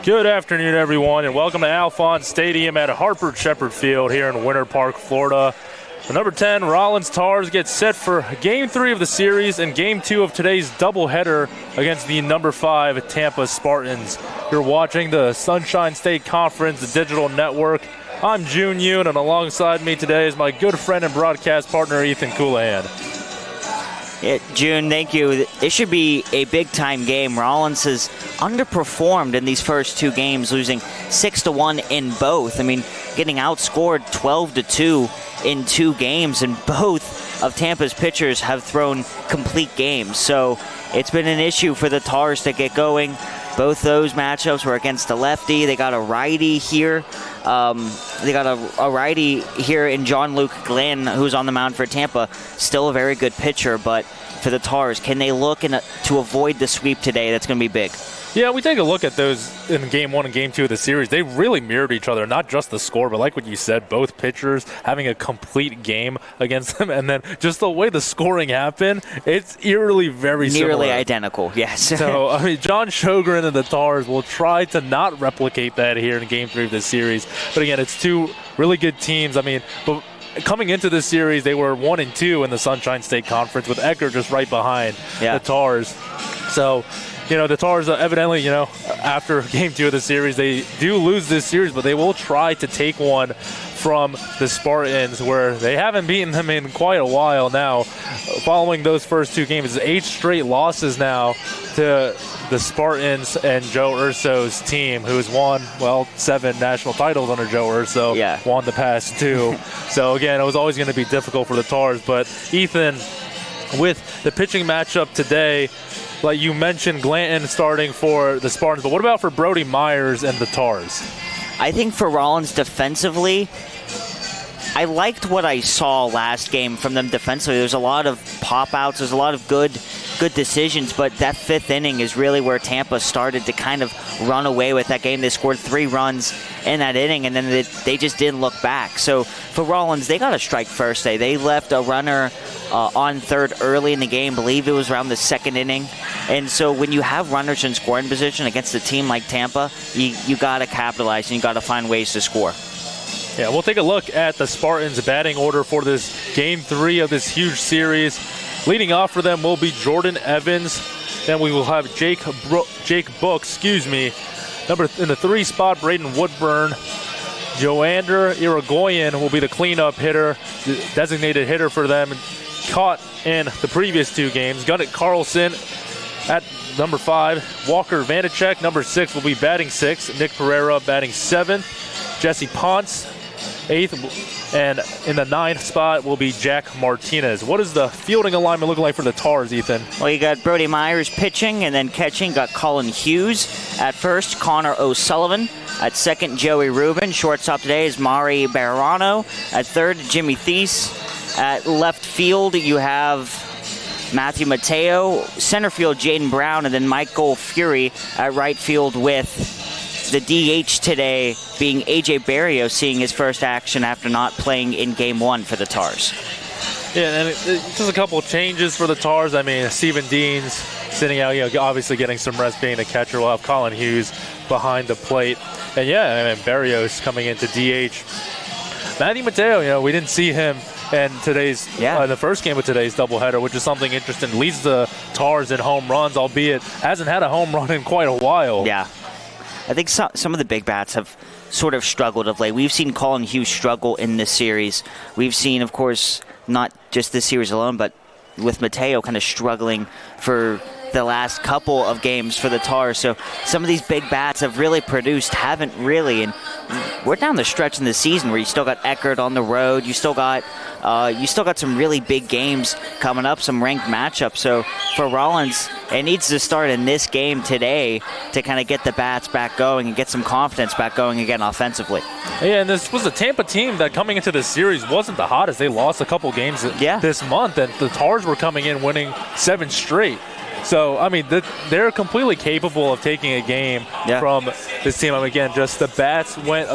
Good afternoon, everyone, and welcome to Alphonse Stadium at Harper Shepherd Field here in Winter Park, Florida. The number 10 Rollins Tars get set for Game 3 of the series and Game 2 of today's doubleheader against the number 5 Tampa Spartans. You're watching the Sunshine State Conference, the digital network. I'm June Yoon, and alongside me today is my good friend and broadcast partner, Ethan Coulahan. June, thank you. This should be a big-time game. Rollins has underperformed in these first two games, losing 6-1 in both. I mean, getting outscored 12-2 in two games, and both of Tampa's pitchers have thrown complete games. So it's been an issue for the Tars to get going. Both those matchups were against a lefty. They got a righty here. They got a righty here in John-Luke Glenn, who's on the mound for Tampa. Still a very good pitcher, but for the Tars, can they look to avoid the sweep today? That's going to be big. Yeah, we take a look at those in Game 1 and Game 2 of the series. They really mirrored each other, not just the score, but like what you said, both pitchers having a complete game against them, and then just the way the scoring happened, it's eerily very similar. Nearly identical, yes. So, I mean, John Sjogren and the Tars will try to not replicate that here in Game 3 of this series. But again, it's two really good teams. I mean, but coming into this series, they were 1-2 in the Sunshine State Conference with Ecker just right behind the Tars. So, the Tars evidently, after Game 2 of the series, they do lose this series, but they will try to take one from the Spartans, where they haven't beaten them in quite a while now. Following those first two games, it's 8 straight losses now to the Spartans and Joe Urso's team, who has won, 7 national titles under Joe Urso, won the past 2. So, again, it was always going to be difficult for the Tars. But, Ethan, with the pitching matchup today, like you mentioned, Glanton starting for the Spartans, but what about for Brody Myers and the Tars? I think for Rollins defensively, I liked what I saw last game from them defensively. There's a lot of pop-outs. There's a lot of good decisions, but that 5th inning is really where Tampa started to kind of run away with that game. They scored 3 runs in that inning, and then they just didn't look back. So for Rollins, they got to strike first. They left a runner on third early in the game. I believe it was around the 2nd inning. And so when you have runners in scoring position against a team like Tampa, you got to capitalize and you got to find ways to score. Yeah, we'll take a look at the Spartans' batting order for this Game 3 of this huge series. Leading off for them will be Jordan Evans. Then we will have Jake Book, in the 3 spot, Braden Woodburn. Joander Irigoyen will be the cleanup hitter, the designated hitter for them, caught in the previous 2 games. Gunnett Carlson at number 5. Walker Vanacek, number 6, will be batting 6. Nick Pereira batting 7th. Jesse Ponce, 8th. And in the 9th spot will be Jack Martinez. What does the fielding alignment look like for the Tars, Ethan? Well, you got Brody Myers pitching, and then catching got Colin Hughes at first, Connor O'Sullivan at second, Joey Rubin. Shortstop today is Mari Barano. At third, Jimmy Thies. At left field, you have Matthew Mateo. Center field, Jaden Brown, and then Michael Fury at right field, with the DH today being A.J. Barrio seeing his first action after not playing in Game 1 for the Tars. Yeah, and just a couple of changes for the Tars. I mean, Steven Dean's sitting out, obviously getting some rest being the catcher. We'll have Colin Hughes behind the plate. And, Barrios coming into DH. Matthew Mateo, we didn't see him in today's in the first game of today's doubleheader, which is something interesting. Leads the Tars in home runs, albeit hasn't had a home run in quite a while. Yeah. I think some of the big bats have sort of struggled of late. We've seen Colin Hughes struggle in this series. We've seen, of course, not just this series alone, but with Mateo kind of struggling for the last couple of games for the Tars. So some of these big bats have really produced, haven't really. And we're down the stretch in the season where you still got Eckert on the road. You still got some really big games coming up, some ranked matchups. So for Rollins, it needs to start in this game today to kind of get the bats back going and get some confidence back going again offensively. Yeah, and this was a Tampa team that coming into this series wasn't the hottest. They lost a couple games this month, and the Tars were coming in winning 7 straight. So, I mean, they're completely capable of taking a game from this team. I mean, again, just the bats went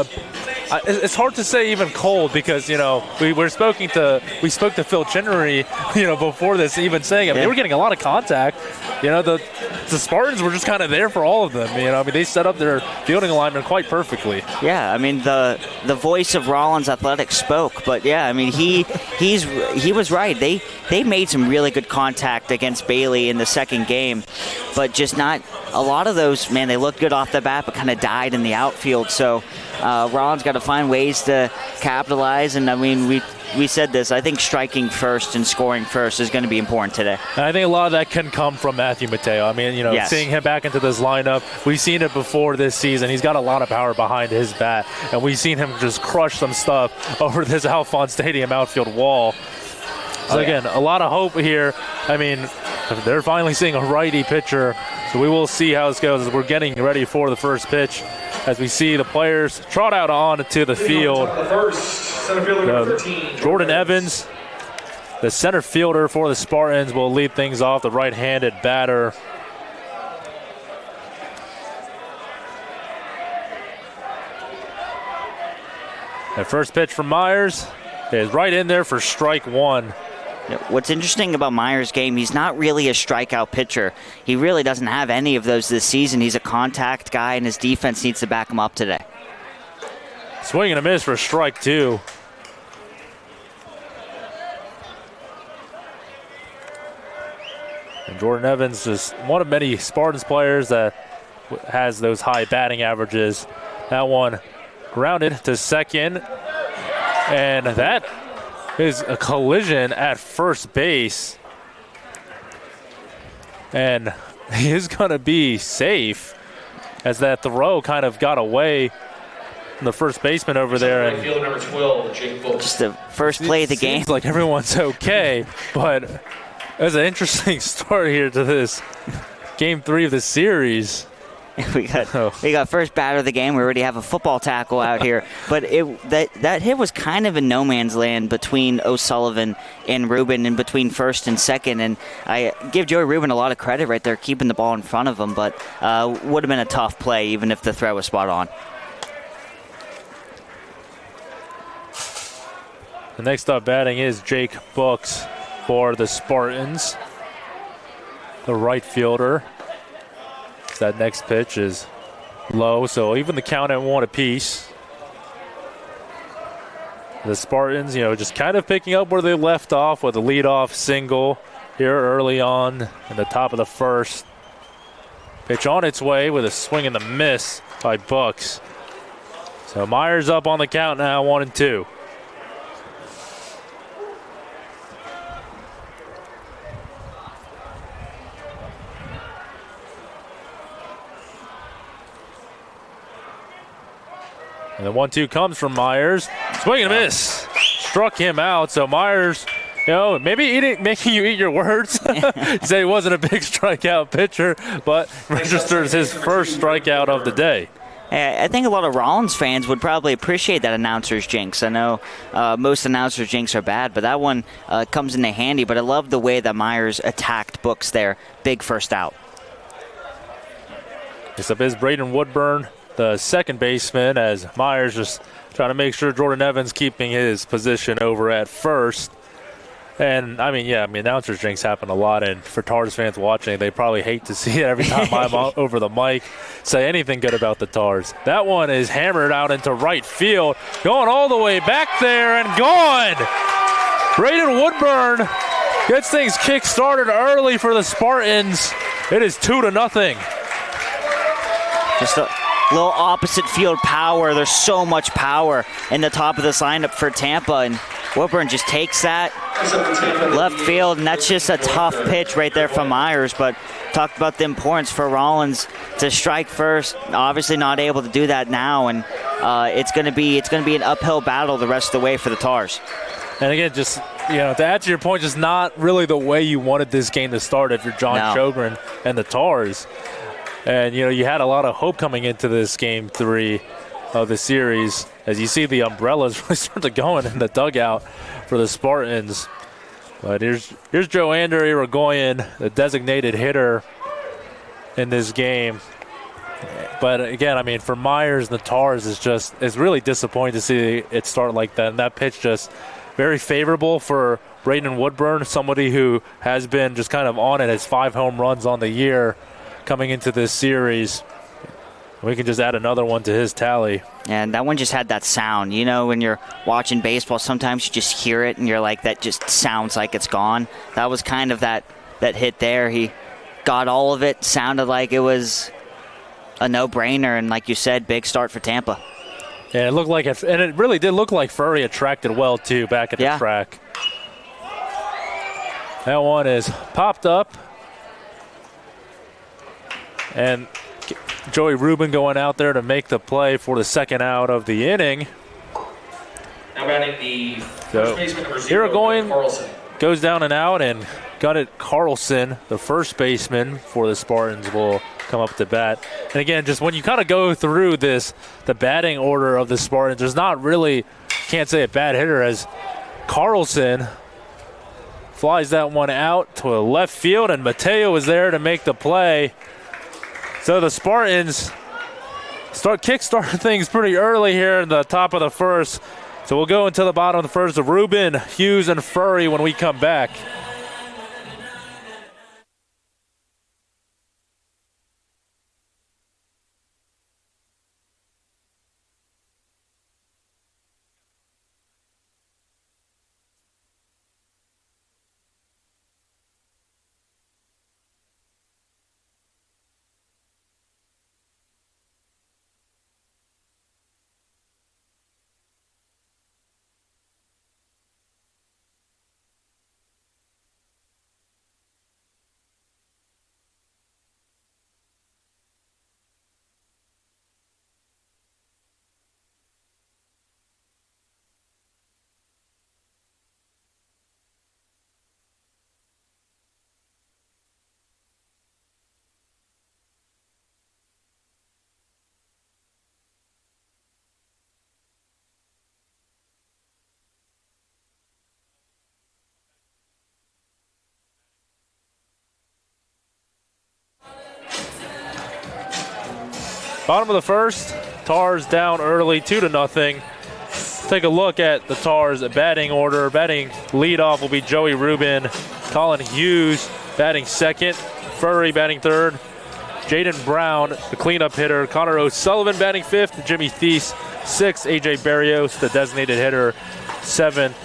it's hard to say even cold because, we spoke to Phil Chinnery, before this, even saying it. They were getting a lot of contact. The Spartans were just kind of there for all of them. They set up their fielding alignment quite perfectly. Yeah, the voice of Rollins Athletics spoke, but yeah, he was right. They made some really good contact against Bailey in the second game, but just not a lot of those. Man, they looked good off the bat, but kind of died in the outfield. So Rollins got to find ways to capitalize, and we said this. I think striking first and scoring first is going to be important today. And I think a lot of that can come from Matthew Mateo. Yes. Seeing him back into this lineup, we've seen it before this season. He's got a lot of power behind his bat, and we've seen him just crush some stuff over this Alphon Stadium outfield wall. So again, a lot of hope here. They're finally seeing a righty pitcher, so we will see how this goes as we're getting ready for the first pitch. As we see the players trot out onto the field. Jordan Evans, the center fielder for the Spartans, will lead things off, the right-handed batter. The first pitch from Myers is right in there for strike one. What's interesting about Myers' game, he's not really a strikeout pitcher. He really doesn't have any of those this season. He's a contact guy, and his defense needs to back him up today. Swing and a miss for strike two. And Jordan Evans is one of many Spartans players that has those high batting averages. That one grounded to second, and that is a collision at first base, and he is going to be safe as that throw kind of got away from the first baseman over there. And number 12, Jake Books. Just the first play of the game. Seems like everyone's okay, but there's an interesting start here to this game 3 of the series. We got first batter of the game. We already have a football tackle out here. But that hit was kind of in no man's land between O'Sullivan and Rubin, and between first and second. And I give Joey Rubin a lot of credit right there, keeping the ball in front of him. But would have been a tough play even if the throw was spot on. The next up batting is Jake Books for the Spartans, the right fielder. That next pitch is low, so even the count at 1 apiece. The Spartans, just kind of picking up where they left off with a leadoff single here early on in the top of the first. Pitch on its way with a swing and a miss by Bucks. So Myers up on the count now, 1-2. And the 1-2 comes from Myers. Swing and a miss. Struck him out. So Myers, maybe making you eat your words. He said he wasn't a big strikeout pitcher, but registers his first strikeout of the day. I think a lot of Rollins fans would probably appreciate that announcer's jinx. I know most announcers' jinx are bad, but that one comes into handy. But I love the way that Myers attacked Books there. Big first out. Next up is Braden Woodburn, the second baseman, as Myers just trying to make sure Jordan Evans keeping his position over at first. And, announcers jinx happen a lot, and for Tars fans watching, they probably hate to see it every time I'm over the mic say anything good about the Tars. That one is hammered out into right field, going all the way back there and gone. Braden Woodburn gets things kick-started early for the Spartans. It is 2-0. Just a little opposite field power. There's so much power in the top of this lineup for Tampa, and Woodburn just takes that left field, and that's just a tough pitch right there from Myers. But talked about the importance for Rollins to strike first. Obviously not able to do that now, and it's going to be an uphill battle the rest of the way for the Tars. And again, just to add to your point, just not really the way you wanted this game to start if you're John Sjogren and the Tars. And, you had a lot of hope coming into this game 3 of the series as you see the umbrellas really start to going in the dugout for the Spartans. But here's Joander Irigoyen, the designated hitter in this game. But again, I mean, for Myers and the Tars, it's really disappointing to see it start like that. And that pitch just very favorable for Braden Woodburn, somebody who has been just kind of on it, has 5 home runs on the year coming into this series. We can just add another one to his tally. And that one just had that sound. You know, when you're watching baseball, sometimes you just hear it and you're like, that just sounds like it's gone. That was kind of that hit there. He got all of it, sounded like it was a no-brainer, and like you said, big start for Tampa. Yeah, it looked like it, and it really did look like Furry attracted well, too, back at the track. That one is popped up. And Joey Rubin going out there to make the play for the second out of the inning. Now batting the first baseman, number 0, Irigoyen Carlson. Goes down and out, and got it. Carlson, the first baseman for the Spartans, will come up to bat. And again, just when you kind of go through this, the batting order of the Spartans, there's not really, can't say a bad hitter, as Carlson flies that one out to left field, and Mateo is there to make the play. So the Spartans kickstart things pretty early here in the top of the first. So we'll go into the bottom of the first of Rubin, Hughes, and Furry when we come back. Bottom of the first, Tars down early, 2-0. Take a look at the Tars batting order. Batting leadoff will be Joey Rubin, Colin Hughes batting second, Furry batting third, Jaden Brown, the cleanup hitter, Connor O'Sullivan batting fifth, Jimmy Thies sixth, AJ Barrios, the designated hitter, seventh,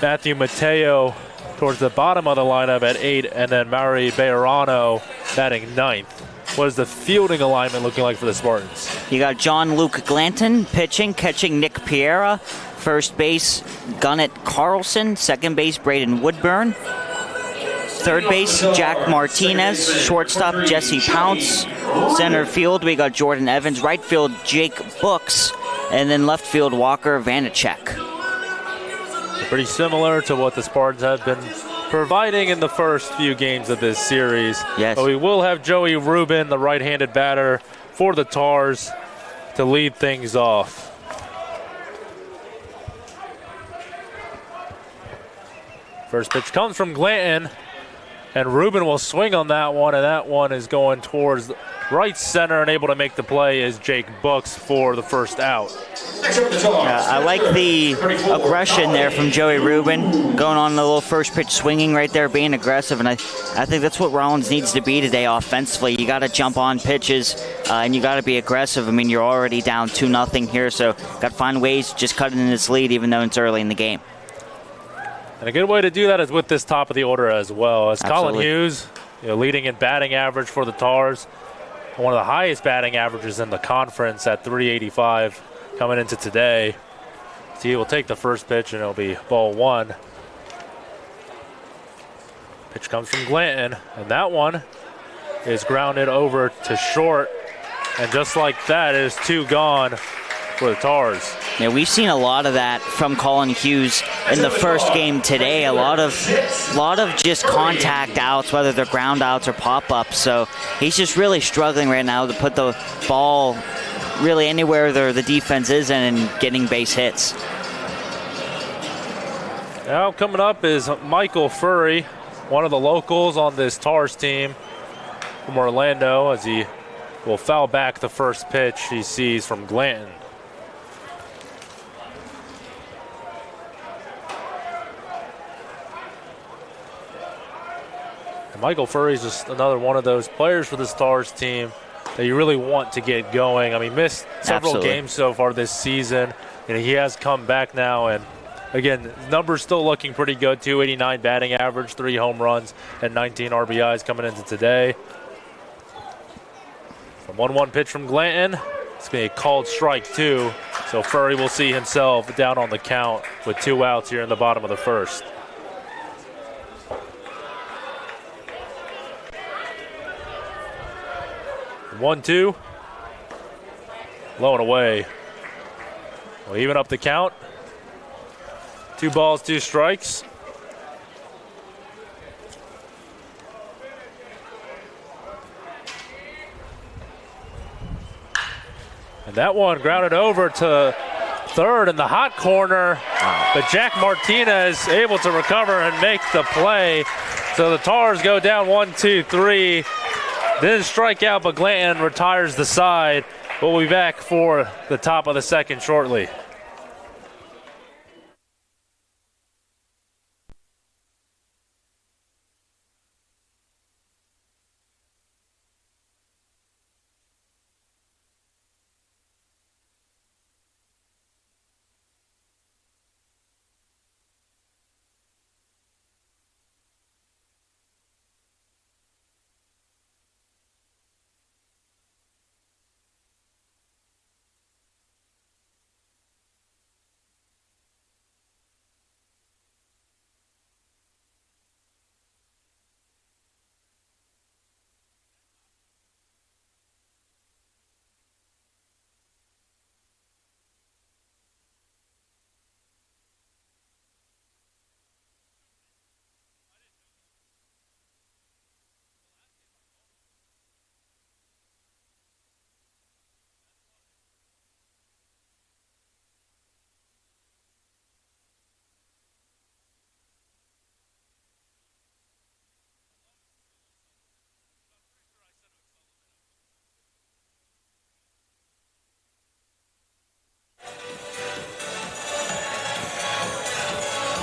Matthew Mateo towards the bottom of the lineup at 8, and then Mauri Bejarano batting ninth. What is the fielding alignment looking like for the Spartans? You got John Luke Glanton pitching, catching Nick Piera. First base, Gunnett Carlson. Second base, Braden Woodburn. Third base, Jack Martinez. Shortstop, Jesse Pounce. Center field, we got Jordan Evans. Right field, Jake Books. And then left field, Walker Vanacek. Pretty similar to what the Spartans have been providing in the first few games of this series. Yes. But we will have Joey Rubin, the right-handed batter for the Tars, to lead things off. First pitch comes from Glanton, and Rubin will swing on that one, and that one is going towards right center, and able to make the play is Jake Books for the first out. I like the aggression there from Joey Rubin, going on a little first pitch swinging right there, being aggressive, and I think that's what Rollins needs to be today offensively. You got to jump on pitches, and you got to be aggressive. I mean, you're already down 2-0 here, so got to find ways to just cut in this lead, even though it's early in the game. And a good way to do that is with this top of the order as well. As Absolutely. Colin Hughes, leading in batting average for the Tars, one of the highest batting averages in the conference at 385 coming into today. So he will take the first pitch, and it'll be ball one. Pitch comes from Glanton, and that one is grounded over to short. And just like that, it is 2 gone for the Tars. Yeah, we've seen a lot of that from Colin Hughes in the first game today. A lot of just contact outs, whether they're ground outs or pop-ups. So he's just really struggling right now to put the ball really anywhere the defense is and getting base hits. Now coming up is Michael Furry, one of the locals on this Tars team from Orlando, as he will foul back the first pitch he sees from Glanton. And Michael Furry's just another one of those players for the Stars team that you really want to get going. I mean, missed several games so far this season, and he has come back now. And again, numbers still looking pretty good. 289 batting average, 3 home runs, and 19 RBIs coming into today. The 1-1 pitch from Glanton. It's going to be a called strike 2. So Furry will see himself down on the count with 2 outs here in the bottom of the first. One, 2. Low and away. We'll even up the count. 2 balls, 2 strikes. And that one grounded over to third in the hot corner. But Jack Martinez able to recover and make the play. So the Tars go down 1-2-3. Didn't strike out, but Glanton retires the side. We'll be back for the top of the second shortly.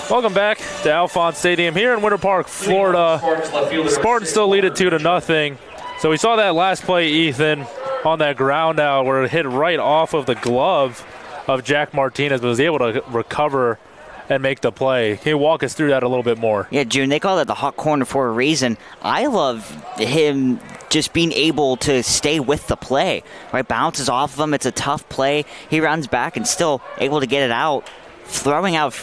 Welcome back to Alphonse Stadium here in Winter Park, Florida. Spartans still lead it 2-0. So we saw that last play, Ethan, on that ground out where it hit right off of the glove of Jack Martinez, but was able to recover and make the play. Can you walk us through that a little bit more? Yeah, June, they call that the hot corner for a reason. I love him just being able to stay with the play. Right, bounces off of him. It's a tough play. He runs back and still able to get it out, throwing out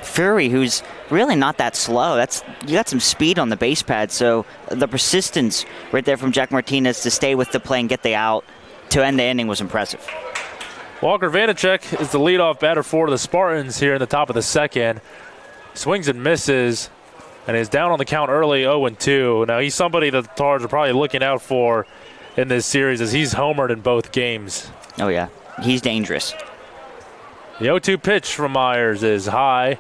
Fury, who's really not that slow. You got some speed on the base pad, so the persistence right there from Jack Martinez to stay with the play and get the out to end the inning was impressive. Walker Vanacek is the leadoff batter for the Spartans here in the top of the second. Swings and misses, and is down on the count early, 0-2. Now he's somebody that the Tars are probably looking out for in this series as he's homered in both games. Oh yeah, he's dangerous. The 0-2 pitch from Myers is high.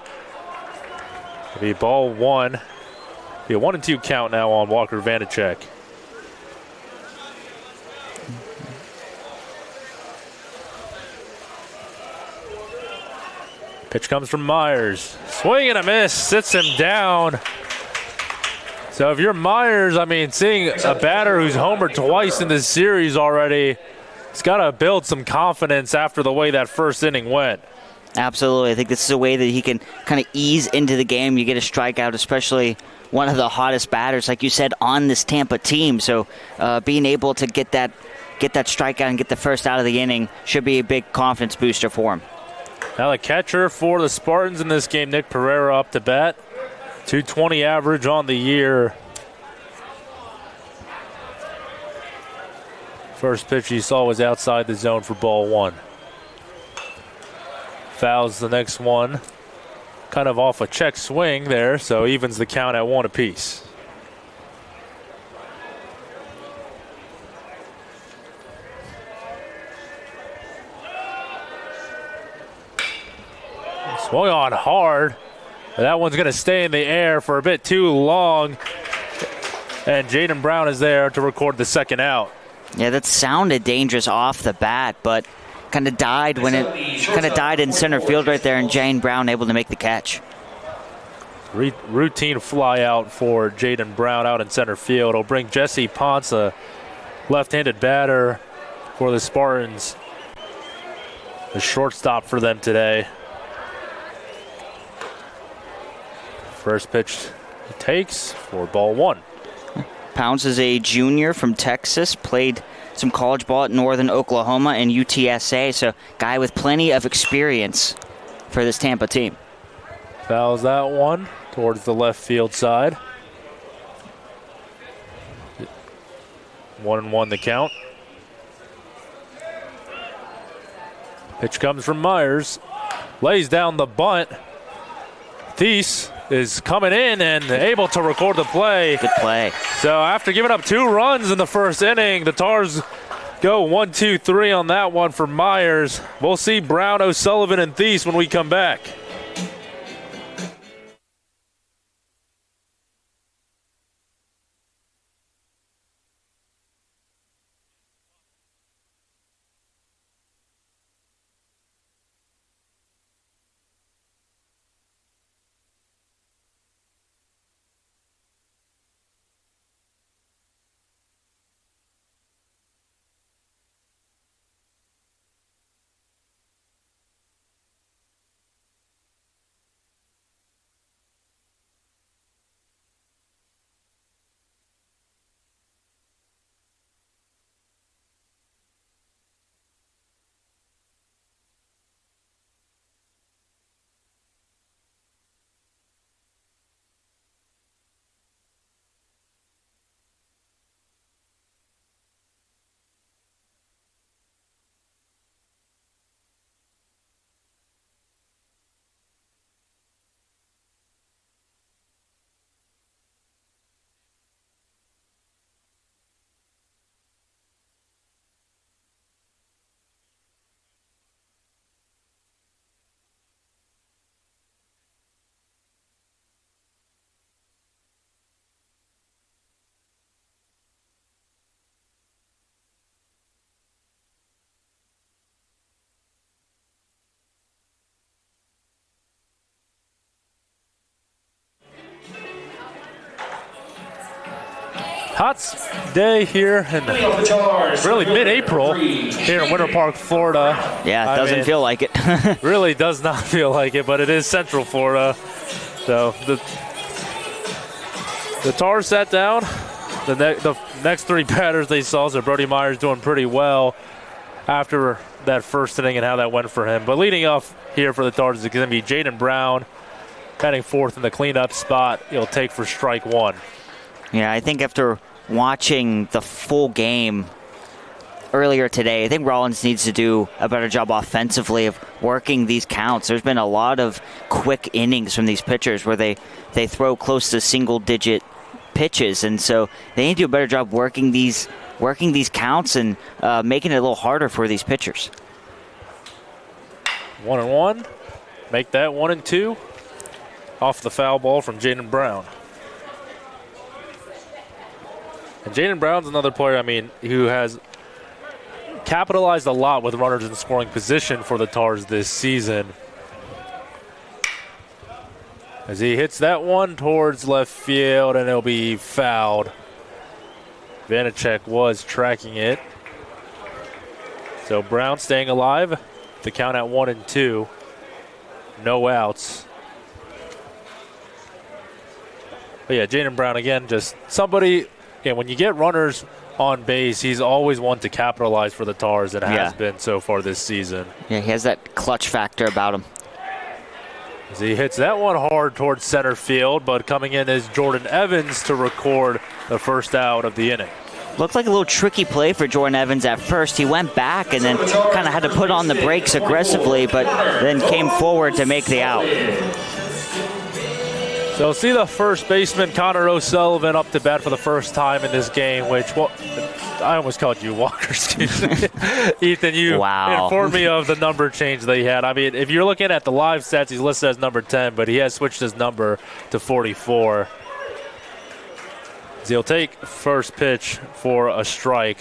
It'll be ball 1. Be a 1-2 count now on Walker Vanacek. Pitch comes from Myers. Swing and a miss, sits him down. So if you're Myers, I mean, seeing a batter who's homered twice in this series already, he's got to build some confidence after the way that first inning went. Absolutely. I think this is a way that he can kind of ease into the game. You get a strikeout, especially one of the hottest batters, like you said, on this Tampa team. So being able to get that strikeout and get the first out of the inning should be a big confidence booster for him. Now the catcher for the Spartans in this game, Nick Pereira, up to bat. 220 average on the year. First pitch he saw was outside the zone for ball 1. Fouls the next one. Kind of off a check swing there, so evens the count at 1 apiece. Swung on hard. That one's going to stay in the air for a bit too long. And Jaden Brown is there to record the second out. Yeah, that sounded dangerous off the bat, but kind of died in center field right there, and Jane Brown able to make the catch. Routine fly out for Jaden Brown out in center field. It'll bring Jesse Ponce, a left-handed batter for the Spartans, the shortstop for them today. First pitch he takes for ball 1. Pounce is a junior from Texas, played some college ball at Northern Oklahoma and UTSA, so guy with plenty of experience for this Tampa team. Fouls that one towards the left field side. 1-1 the count. Pitch comes from Myers. Lays down the bunt. Thies is coming in and able to record the play. Good play. So after giving up 2 runs in the first inning, the Tars go 1, 2, 3 on that one for Myers. We'll see Brown, O'Sullivan, and Thies when we come back. Hot day here in really mid-April here in Winter Park, Florida. Yeah, it doesn't feel like it. Really does not feel like it, but it is Central Florida. So the Tars sat down. The next 3 batters they saw, so Brody Myers doing pretty well after that first inning and how that went for him. But leading off here for the Tars is going to be Jaden Brown, batting 4th in the cleanup spot. He'll take for strike 1. Yeah, I think after watching the full game earlier today, I think Rollins needs to do a better job offensively of working these counts. There's been a lot of quick innings from these pitchers where they throw close to single-digit pitches, and so they need to do a better job working these counts and making it a little harder for these pitchers. 1-1. Make that 1-2. Off the foul ball from Jaden Brown. And Jaden Brown's another player, who has capitalized a lot with runners in scoring position for the Tars this season. As he hits that one towards left field, and it'll be fouled. Vanacek was tracking it. So Brown staying alive. The count at 1-2. No outs. But yeah, Jaden Brown again, just somebody. Yeah, when you get runners on base, he's always one to capitalize for the Tars, and has been so far this season. Yeah, he has that clutch factor about him. As he hits that one hard towards center field, but coming in is Jordan Evans to record the first out of the inning. Looked like a little tricky play for Jordan Evans at first. He went back and then kind of had to put on the brakes aggressively, but then came forward to make the out. So see the first baseman, Connor O'Sullivan, up to bat for the first time in this game, which, I almost called you Walker, excuse me. Ethan, you informed me of the number change they had. If you're looking at the live stats, he's listed as number 10, but he has switched his number to 44. So he'll take first pitch for a strike.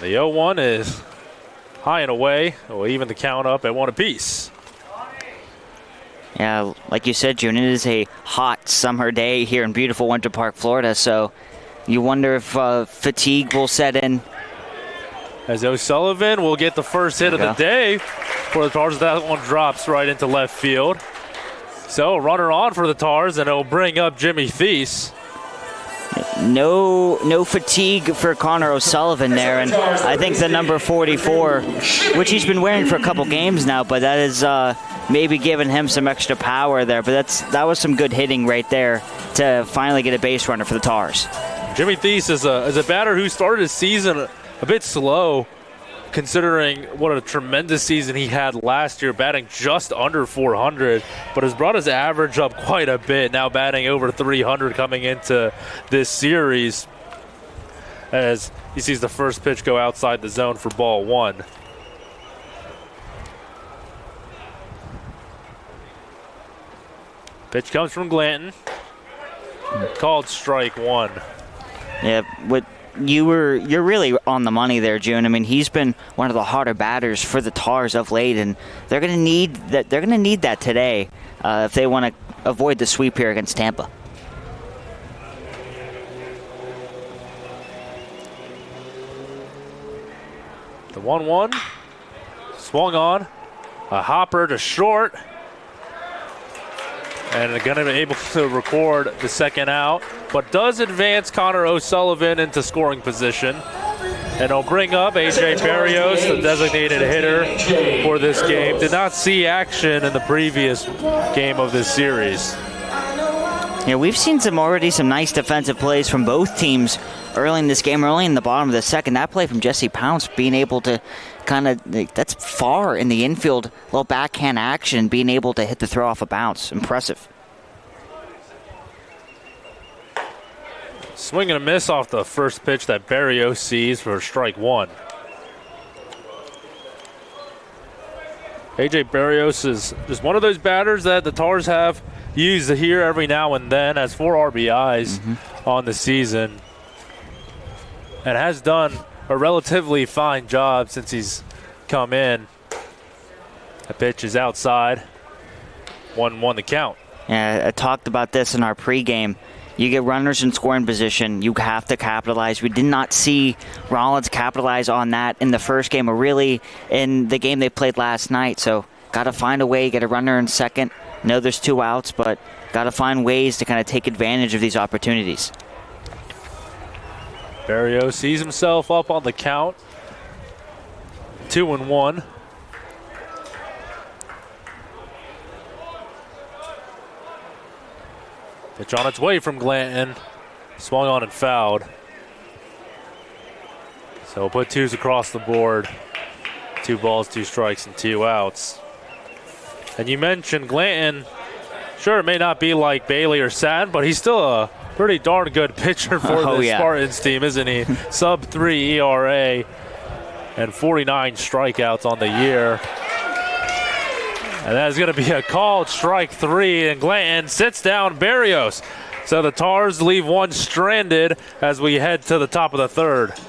The 0-1 is high and away. We'll even the count up at 1 apiece. Yeah, like you said, June, it is a hot summer day here in beautiful Winter Park, Florida, so you wonder if fatigue will set in. As O'Sullivan will get the first hit of the day for the Tars. That one drops right into left field. So runner on for the Tars, and it'll bring up Jimmy Thies. No fatigue for Connor O'Sullivan there, and I think the number 44, which he's been wearing for a couple games now, but that is maybe giving him some extra power there. But that was some good hitting right there to finally get a base runner for the Tars. Jimmy Thies is a batter who started his season a bit slow, considering what a tremendous season he had last year, batting just under 400, but has brought his average up quite a bit, now batting over 300 coming into this series, as he sees the first pitch go outside the zone for ball 1. Pitch comes from Glanton, called strike 1. Yeah, you're really on the money there, June. I mean, he's been one of the harder batters for the Tars of late, and they're going to need that. They're going to need that today if they want to avoid the sweep here against Tampa. The 1-1 swung on, a hopper to short, and going to be able to record the second out, but does advance Connor O'Sullivan into scoring position. And it'll bring up A.J. Barrios, the designated hitter for this game. Did not see action in the previous game of this series. Yeah, we've seen some nice defensive plays from both teams early in this game, early in the bottom of the second. That play from Jesse Pounce being able to that's far in the infield, little backhand action, being able to hit the throw off a bounce. Impressive. Swing and a miss off the first pitch that Barrios sees for strike 1. A.J. Barrios is just one of those batters that the Tars have used here every now and then, has 4 RBIs on the season, and has done a relatively fine job since he's come in. The pitch is outside. 1-1 the count. Yeah, I talked about this in our pregame. You get runners in scoring position, you have to capitalize. We did not see Rollins capitalize on that in the first game, or really in the game they played last night. So got to find a way, get a runner in second. Know there's 2 outs, but got to find ways to kind of take advantage of these opportunities. Barrios sees himself up on the count. 2-1. Pitch on its way from Glanton. Swung on and fouled. So we'll put 2s across the board. 2 balls, 2 strikes, and 2 outs. And you mentioned Glanton. Sure, it may not be like Bailey or Satin, but he's still a pretty darn good pitcher for the Spartans team, isn't he? Sub-3 ERA and 49 strikeouts on the year. And that is going to be a called strike 3, and Glanton sits down Barrios. So the Tars leave 1 stranded as we head to the top of the 3rd.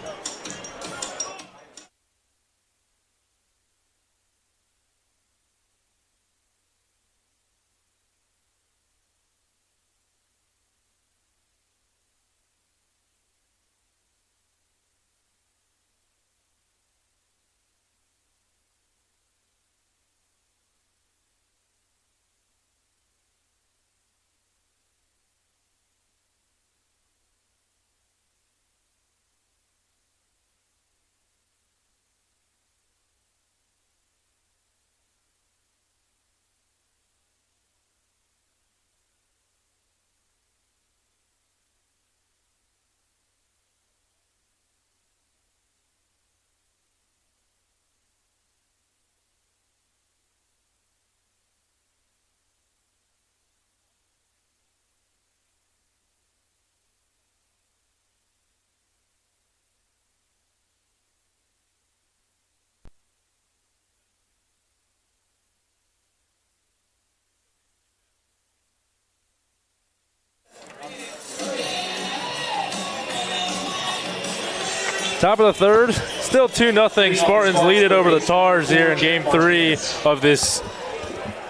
Top of the third, still 2-0. Spartans lead it over the Tars here in Game 3 of this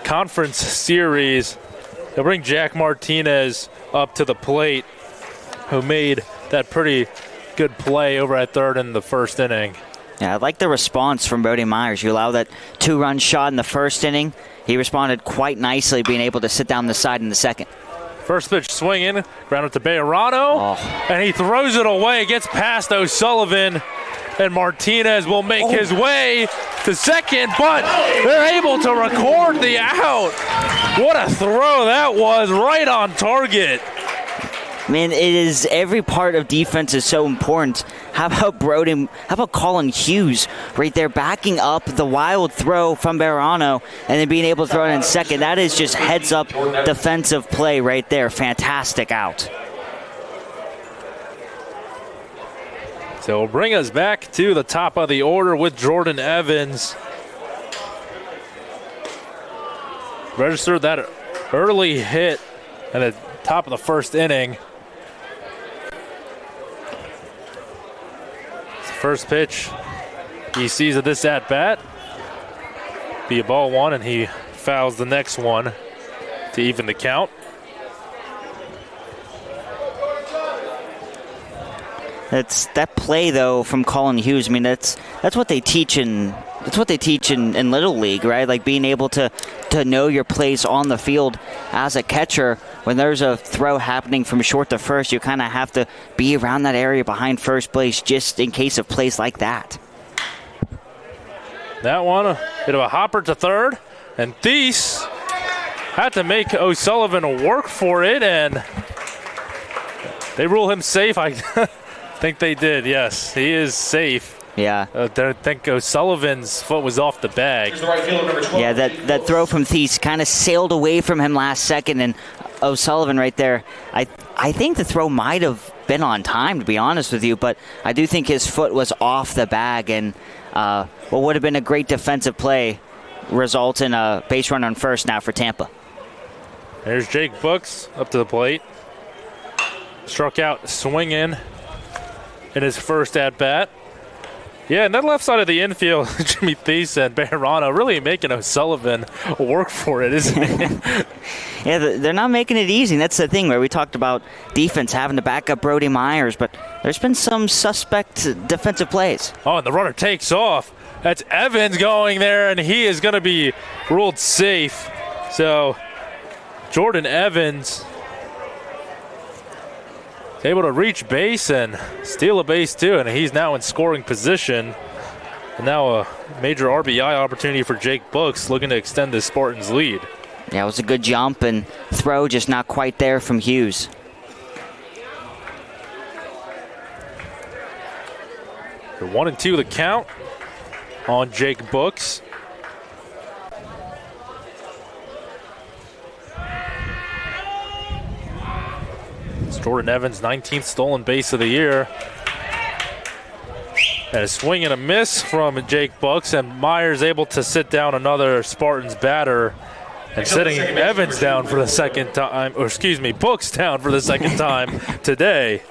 conference series. They'll bring Jack Martinez up to the plate, who made that pretty good play over at third in the first inning. Yeah, I like the response from Brody Myers. You allow that 2-run shot in the first inning. He responded quite nicely, being able to sit down the side in the second. First pitch swinging, grounded to Bejarano, and he throws it away, gets past O'Sullivan, and Martinez will make his way to second, but they're able to record the out. What a throw that was, right on target. Man, it is every part of defense is so important. How about Colin Hughes right there backing up the wild throw from Bejarano and then being able to throw it in second? That is just heads-up defensive play right there. Fantastic out. So we'll bring us back to the top of the order with Jordan Evans. Registered that early hit at the top of the first inning. First pitch, he sees at this at-bat. Be a ball one, and he fouls the next one to even the count. That's that play though from Colin Hughes. I mean, that's what they teach in Little League, right? Like being able to know your place on the field as a catcher. When there's a throw happening from short to first, you kind of have to be around that area behind first base just in case of plays like that. That one, a bit of a hopper to third, and Thies had to make O'Sullivan work for it, and they rule him safe. I think they did, yes. He is safe. Yeah. I think O'Sullivan's foot was off the bag. Yeah, that throw from Thies kind of sailed away from him last second, and O'Sullivan right there, I think the throw might have been on time, to be honest with you, but I do think his foot was off the bag, and what would have been a great defensive play results in a base run on first now for Tampa. There's Jake Books up to the plate. Struck out swinging in his first at-bat. Yeah, and that left side of the infield, Jimmy Thies and Bejarano really making O'Sullivan work for it, isn't it? Yeah, they're not making it easy. And that's the thing where we talked about defense having to back up Brody Myers, but there's been some suspect defensive plays. Oh, and the runner takes off. That's Evans going there, and he is going to be ruled safe. So Jordan Evans is able to reach base and steal a base too, and he's now in scoring position. And now a major RBI opportunity for Jake Books, looking to extend the Spartans' lead. Yeah, it was a good jump and throw, just not quite there from Hughes. The 1-2 the count on Jake Books. It's Jordan Evans' 19th stolen base of the year. And a swing and a miss from Jake Books, and Myers able to sit down another Spartans batter, and sitting Evans down for the second time, or excuse me, Books down for the second time today.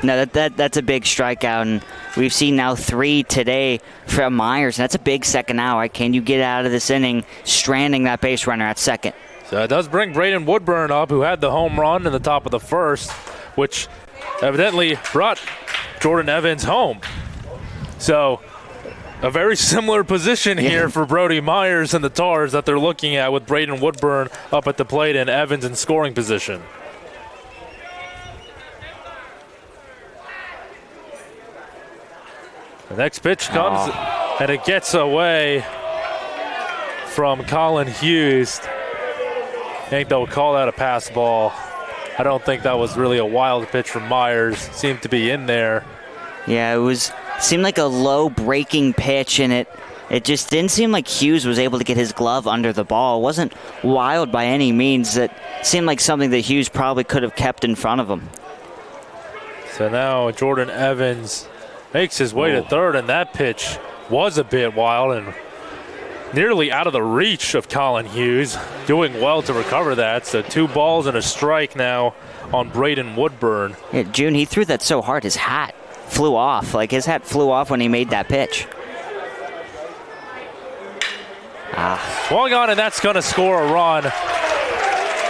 No, that's a big strikeout, and we've seen now 3 today from Myers. And that's a big second out. Can you get out of this inning stranding that base runner at second? So it does bring Braden Woodburn up, who had the home run in the top of the first, which evidently brought Jordan Evans home. So a very similar position here for Brody Myers and the Tars that they're looking at, with Braden Woodburn up at the plate and Evans in scoring position. The next pitch comes, and it gets away from Colin Hughes. I think they'll call that a pass ball. I don't think that was really a wild pitch from Myers. Seemed to be in there. Yeah, seemed like a low breaking pitch, and it just didn't seem like Hughes was able to get his glove under the ball. It wasn't wild by any means. It seemed like something that Hughes probably could have kept in front of him. So now Jordan Evans makes his way to third, and that pitch was a bit wild and nearly out of the reach of Colin Hughes. Doing well to recover that. So 2 balls and a strike now on Braden Woodburn. Yeah, June, he threw that so hard his hat flew off. Like, his hat flew off when he made that pitch. Swung on, and that's going to score a run.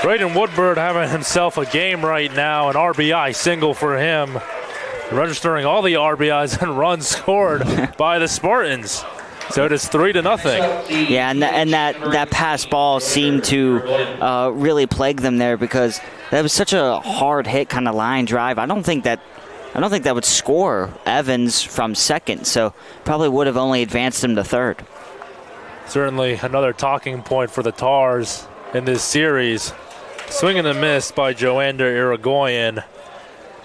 Braden Woodward having himself a game right now, an RBI single for him, registering all the RBIs and runs scored by the Spartans. So it is 3-0. Yeah, and that pass ball seemed to really plague them there, because that was such a hard hit kind of line drive. I don't think that would score Evans from second, so probably would have only advanced him to third. Certainly another talking point for the Tars in this series. Swing and a miss by Joander Irigoyen.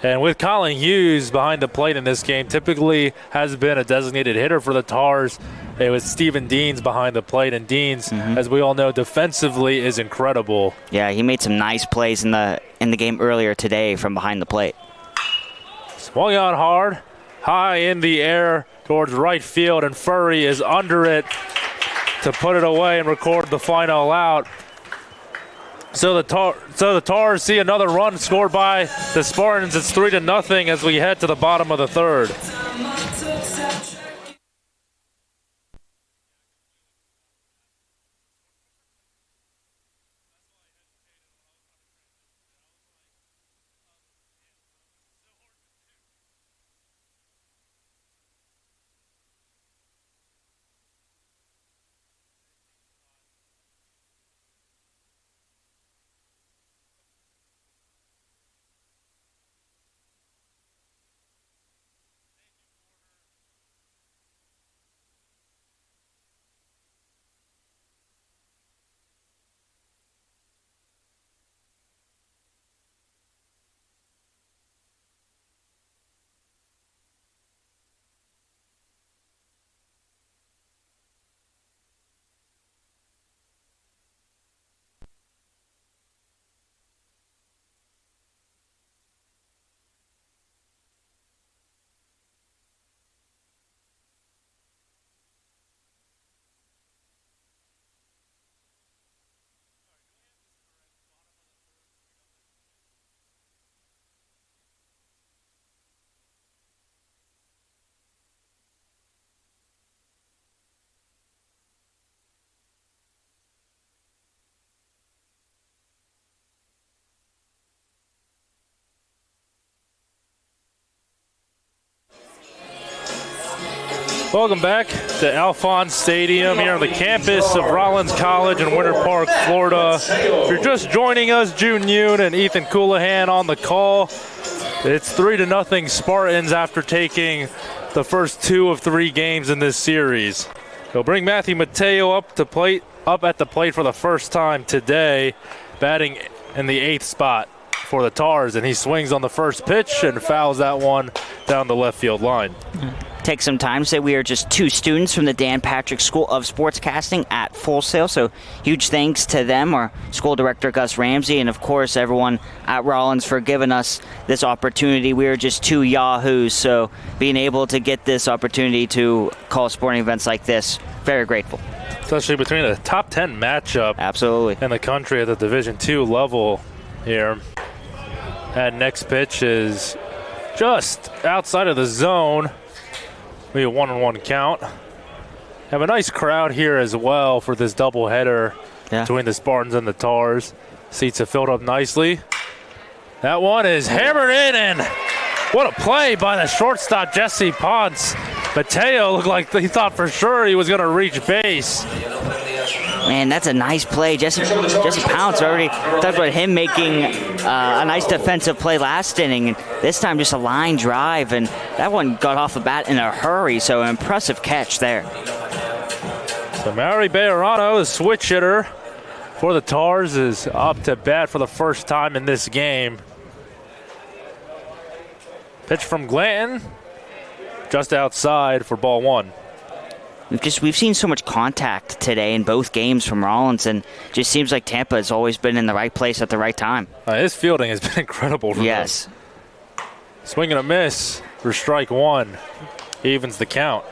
And with Colin Hughes behind the plate in this game, typically has been a designated hitter for the Tars. It was Steven Deans behind the plate, and Deans, as we all know, defensively is incredible. Yeah, he made some nice plays in the game earlier today from behind the plate. Swung on hard, high in the air towards right field, and Furry is under it to put it away and record the final out. So the Tars see another run scored by the Spartans. It's 3-0 as we head to the bottom of the third. Welcome back to Alphonse Stadium here on the campus of Rollins College in Winter Park, Florida. If you're just joining us, June Yoon and Ethan Coulahan on the call. It's 3-0 Spartans after taking the first 2 of 3 games in this series. They'll bring Matthew Mateo up at the plate for the first time today, batting in the 8th spot for the Tars, and he swings on the first pitch and fouls that one down the left field line. Take some time to say we are just 2 students from the Dan Patrick School of Sportscasting at Full Sail, so huge thanks to them, our school director Gus Ramsey, and of course everyone at Rollins for giving us this opportunity. We are just 2 yahoos, so being able to get this opportunity to call sporting events like this, very grateful. Especially between a top 10 matchup absolutely in the country at the Division II level here. And next pitch is just outside of the zone. We have 1-1 count. Have a nice crowd here as well for this doubleheader between the Spartans and the Tars. Seats have filled up nicely. That one is hammered in, and what a play by the shortstop, Jesse Ponce. Mateo looked like he thought for sure he was going to reach base. Man, that's a nice play. Jesse Pounce already talked about him making a nice defensive play last inning, and this time just a line drive, and that one got off the bat in a hurry, so an impressive catch there. So Mary Bejarano, the switch hitter for the Tars, is up to bat for the first time in this game. Pitch from Glanton, just outside for ball 1. We've seen so much contact today in both games from Rollins, and just seems like Tampa has always been in the right place at the right time. His fielding has been incredible. Yes. Swing and a miss for strike 1. Evens the count.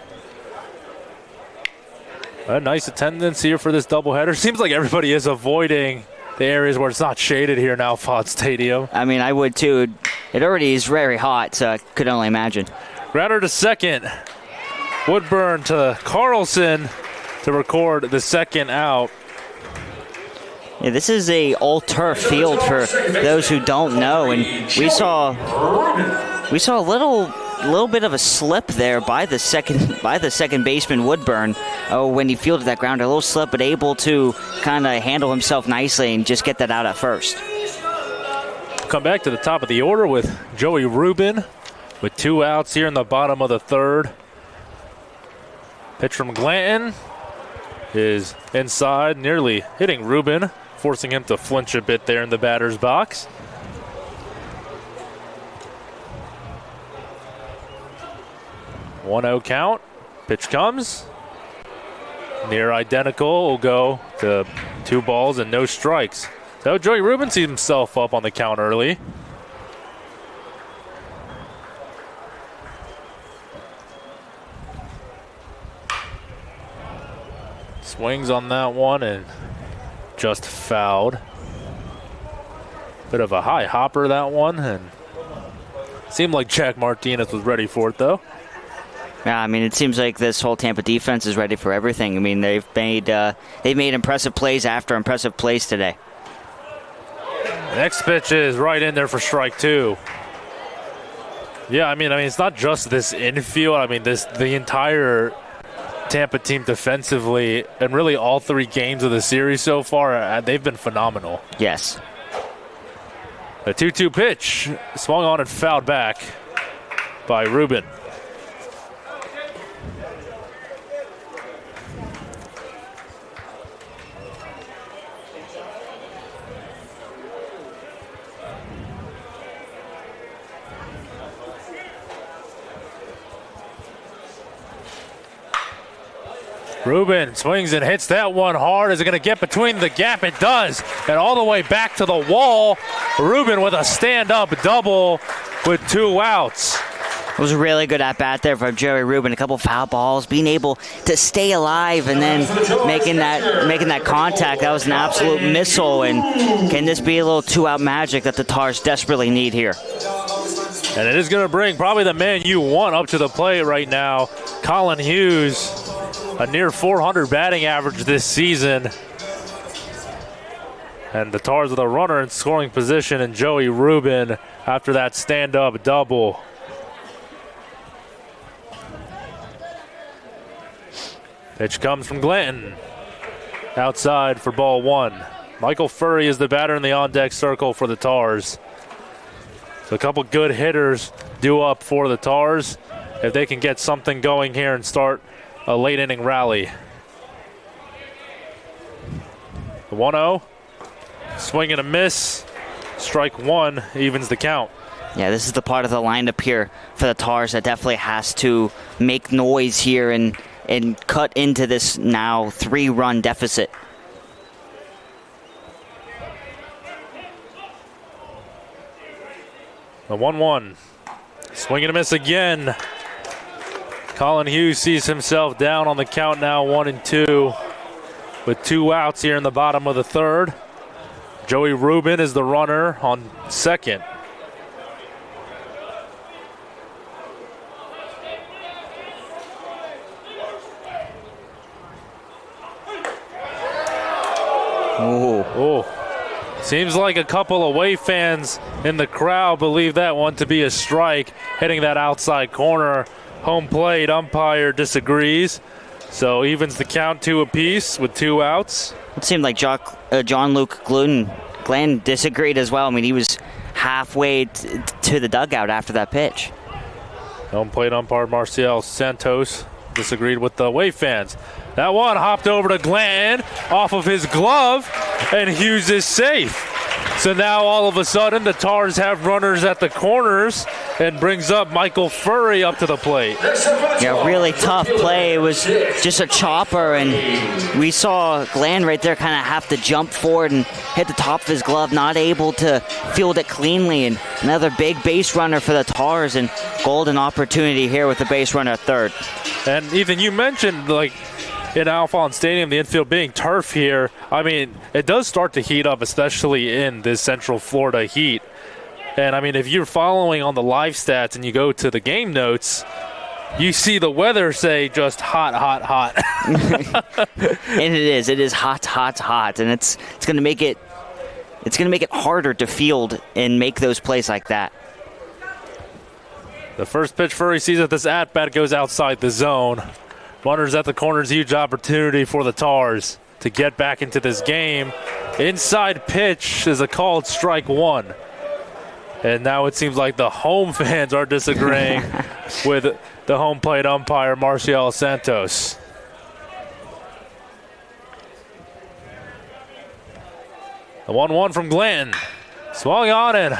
A nice attendance here for this doubleheader. Seems like everybody is avoiding the areas where it's not shaded here in Alphonse Stadium. I mean, I would too. It already is very hot, so I could only imagine. Grounder to second. Woodburn to Carlson to record the second out. Yeah, this is a all-turf field for those who don't know, and we saw a little bit of a slip there by the second baseman Woodburn when he fielded that grounder. A little slip, but able to kind of handle himself nicely and just get that out at first. Come back to the top of the order with Joey Rubin with 2 outs here in the bottom of the third. Pitch from Glanton is inside, nearly hitting Rubin, forcing him to flinch a bit there in the batter's box. One-0 count. Pitch comes. Near identical. Will go to 2 balls and no strikes. So Joey Rubin sees himself up on the count early. Swings on that one and just fouled. Bit of a high hopper, that one, and seemed like Jack Martinez was ready for it, though. Yeah, I mean, it seems like this whole Tampa defense is ready for everything. I mean, they've made impressive plays after impressive plays today. Next pitch is right in there for strike 2. Yeah, I mean, it's not just this infield. I mean, the entire Tampa team defensively, and really all 3 games of the series so far, they've been phenomenal. Yes. A 2-2 pitch swung on and fouled back by Rubin. Rubin swings and hits that one hard. Is it going to get between the gap? It does. And all the way back to the wall. Rubin with a stand-up double with 2 outs. It was a really good at-bat there from Joey Rubin. A couple foul balls, being able to stay alive and then making that contact. That was an absolute missile. And can this be a little 2-out magic that the Tars desperately need here? And it is going to bring probably the man you want up to the plate right now, Colin Hughes. A near 400 batting average this season. And the Tars with a runner in scoring position, and Joey Rubin after that stand-up double. Pitch comes from Glanton. Outside for ball 1. Michael Furry is the batter in the on-deck circle for the Tars. So a couple good hitters due up for the Tars. If they can get something going here and start a late inning rally. The 1-0. Swing and a miss. Strike 1 evens the count. Yeah, this is the part of the lineup here for the Tars that definitely has to make noise here and cut into this now 3-run deficit. The 1-1. Swing and a miss again. Colin Hughes sees himself down on the count now, 1-2, with 2 outs here in the bottom of the third. Joey Rubin is the runner on second. Oh. Seems like a couple away fans in the crowd believe that one to be a strike, hitting that outside corner. Home plate umpire disagrees, so evens the count 2 apiece with 2 outs. It seemed like John-Luke Glenn disagreed as well. I mean, he was halfway to the dugout after that pitch. Home plate umpire Marcial Santos disagreed with the away fans. That one hopped over to Glenn off of his glove, and Hughes is safe. So now all of a sudden the Tars have runners at the corners and brings up Michael Furry up to the plate. Yeah, really tough play. It was just a chopper, and we saw Glenn right there kind of have to jump forward and hit the top of his glove, not able to field it cleanly. And another big base runner for the Tars, and golden opportunity here with the base runner at third. And Ethan, you mentioned in Alphonse Stadium, the infield being turf here. I mean, it does start to heat up, especially in this Central Florida heat. And, I mean, if you're following on the live stats and you go to the game notes, you see the weather say just hot, hot, hot. And it is hot, hot, hot. And it's going to make it harder to field and make those plays like that. The first pitch Furry sees at this at-bat goes outside the zone. Runners at the corner is a huge opportunity for the Tars to get back into this game. Inside pitch is a called strike one. And now it seems like the home fans are disagreeing with the home plate umpire, Marcial Santos. The 1-1 from Glenn. Swung on and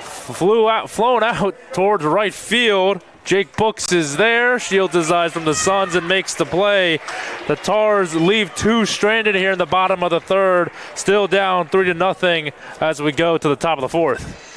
flown out towards right field. Jake Books is there, shields his eyes from the Suns and makes the play. The Tars leave two stranded here in the bottom of the third, still down 3-0 as we go to the top of the fourth.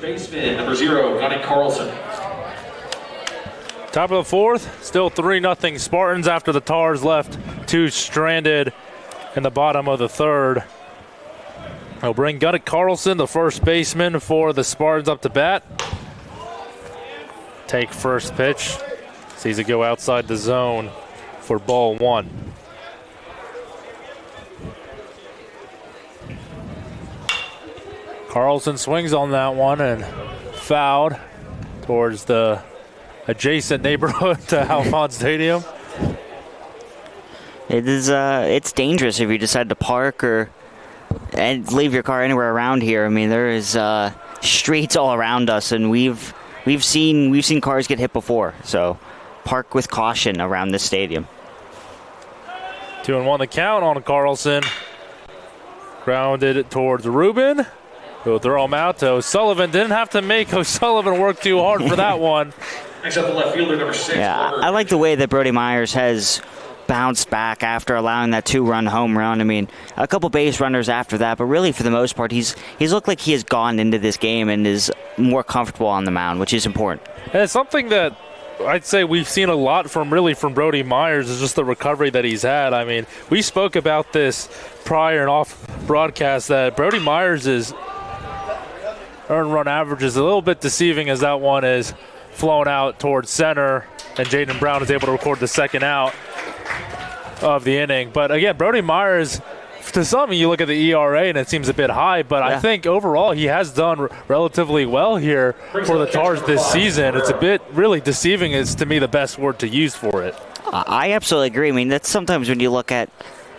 Baseman, number 0, Gunnar Carlson. Top of the fourth, still 3-0 Spartans after the Tars left two stranded in the bottom of the third. They'll bring Gunnar Carlson, the first baseman for the Spartans, up to bat. Take first pitch. Sees it go outside the zone for ball one. Carlson swings on that one and fouled towards the adjacent neighborhood to Alphonse Stadium. It's dangerous if you decide to park and leave your car anywhere around here. I mean, there is streets all around us, and we've seen cars get hit before. So park with caution around this stadium. 2-1 the count on Carlson. Grounded it towards Rubin. He'll throw him out to O'Sullivan. Didn't have to make O'Sullivan work too hard for that one. Next up, the left fielder, number 6. Yeah, I like the way that Brody Myers has bounced back after allowing that 2-run home run. I mean, a couple base runners after that, but really for the most part, he's looked like he has gone into this game and is more comfortable on the mound, which is important. And it's something that I'd say we've seen a lot from Brody Myers is just the recovery that he's had. I mean, we spoke about this prior and off broadcast that Brody Myers' earned run average is a little bit deceiving as that one is flown out towards center, and Jaden Brown is able to record the second out of the inning. But again, Brody Myers, to some, you look at the ERA and it seems a bit high, but yeah. I think overall he has done relatively well here for the Tars this season. It's a bit really deceiving is to me the best word to use for it. I absolutely agree. I mean, that's sometimes when you look at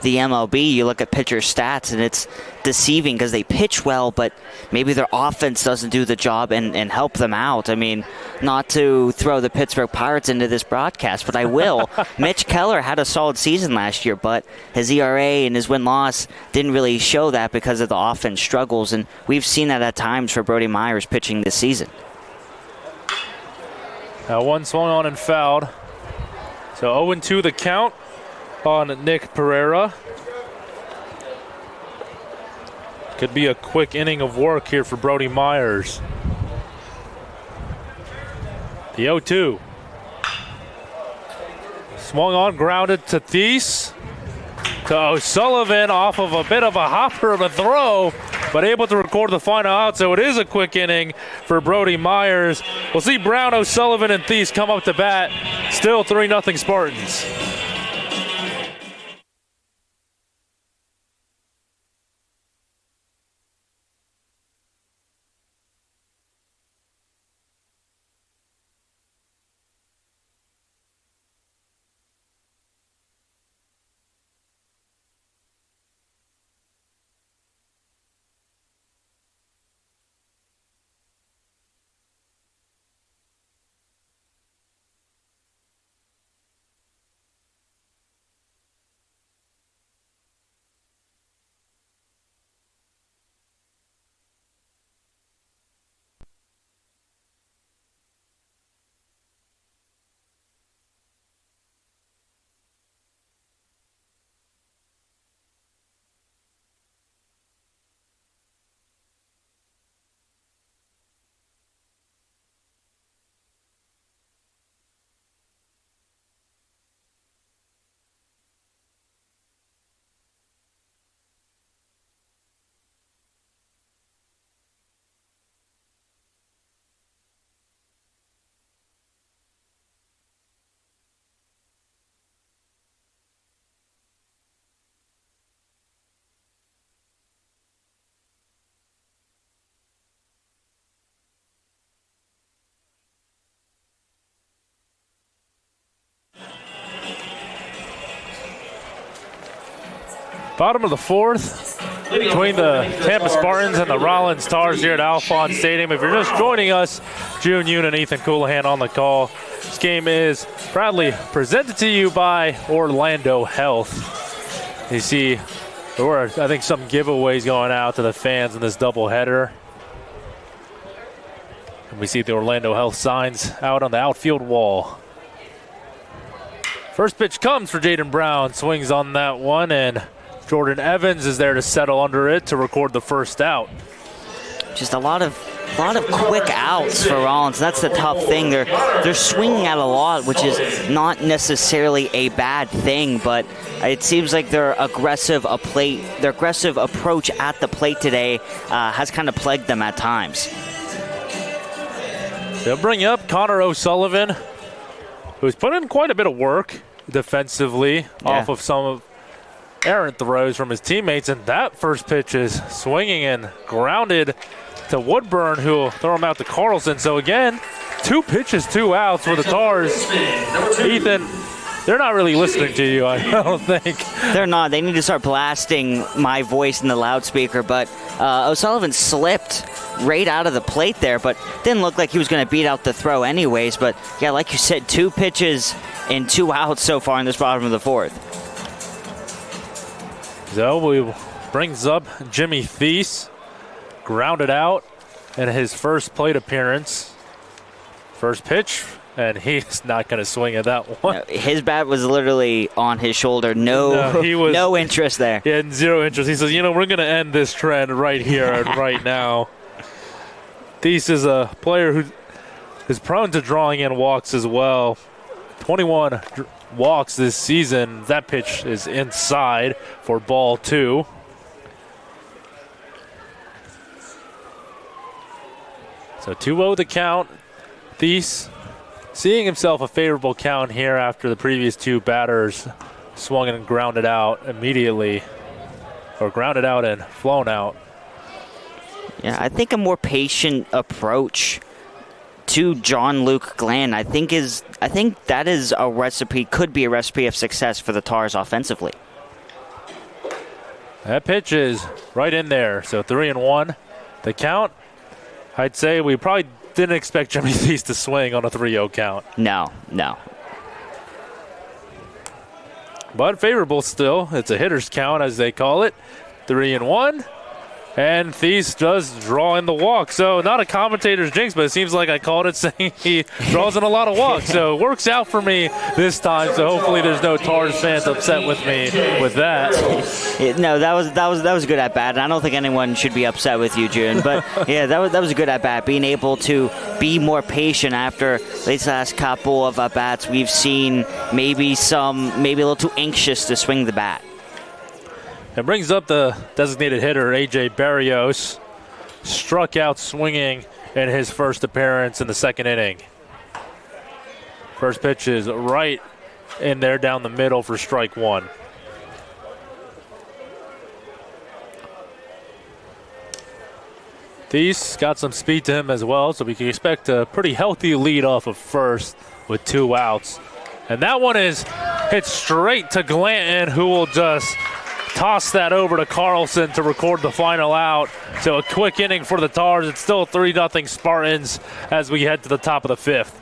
the MLB, you look at pitcher stats and it's deceiving because they pitch well, but maybe their offense doesn't do the job and help them out. I mean, not to throw the Pittsburgh Pirates into this broadcast, but I will. Mitch Keller had a solid season last year, but his ERA and his win-loss didn't really show that because of the offense struggles, and we've seen that at times for Brody Myers pitching this season. Now one swung on and fouled. So 0-2 the count. on Nick Pereira. Could be a quick inning of work here for Brody Myers. The 0-2. Swung on, grounded to Thies. To O'Sullivan off of a bit of a hopper of a throw, but able to record the final out, so it is a quick inning for Brody Myers. We'll see Brown, O'Sullivan, and Thies come up to bat. Still 3-0 Spartans. Bottom of the fourth between the Tampa Spartans and the Rollins Stars here at Alphon Stadium. If you're just joining us, June Yoon and Ethan Coulahan on the call. This game is proudly presented to you by Orlando Health. You see, there were, I think, some giveaways going out to the fans in this doubleheader. And we see the Orlando Health signs out on the outfield wall. First pitch comes for Jaden Brown. Swings on that one, and Jordan Evans is there to settle under it to record the first out. Just a lot of quick outs for Rollins. That's the tough thing. They're swinging at a lot, which is not necessarily a bad thing, but it seems like their aggressive approach at the plate today has kind of plagued them at times. They'll bring up Connor O'Sullivan, who's put in quite a bit of work defensively off of some of errant throws from his teammates, and that first pitch is swinging and grounded to Woodburn, who will throw him out to Carlson. So again, 2 pitches, 2 outs for the Tars. Ethan, they're not really listening to you, I don't think. They're not. They need to start blasting my voice in the loudspeaker, but O'Sullivan slipped right out of the plate there, but didn't look like he was going to beat out the throw anyways. But yeah, like you said, 2 pitches and 2 outs so far in this bottom of the fourth. So we brings up Jimmy Thies, grounded out in his first plate appearance. First pitch, and he's not going to swing at that one. No, his bat was literally on his shoulder. No interest there. He had 0 interest. He says, we're going to end this trend right here and right now. Thies is a player who is prone to drawing in walks as well. 21 walks this season. That pitch is inside for ball 2. So 2-0 the count. Thies seeing himself a favorable count here after the previous 2 batters swung and grounded out immediately, or grounded out and flown out. Yeah, I think a more patient approach to John Luke Glenn, I think that is a recipe, could be a recipe of success for the Tars offensively. That pitch is right in there. So 3-1. The count, I'd say we probably didn't expect Jimmy Thies to swing on a 3-0 count. No. But favorable still. It's a hitter's count, as they call it. 3-1. And Thies does draw in the walk. So not a commentator's jinx, but it seems like I called it saying he draws in a lot of walks. So it works out for me this time. So hopefully there's no Tars fans upset with me with that. No, that was good at bat. And I don't think anyone should be upset with you, June. But yeah, that was a good at bat. Being able to be more patient after these last couple of at bats, we've seen maybe a little too anxious to swing the bat. It brings up the designated hitter, A.J. Barrios. Struck out swinging in his first appearance in the second inning. First pitch is right in there down the middle for strike one. Thies got some speed to him as well, so we can expect a pretty healthy lead off of first with 2 outs. And that one is hit straight to Glanton, who will just toss that over to Carlson to record the final out. So a quick inning for the Tars. It's still 3-0 Spartans as we head to the top of the fifth.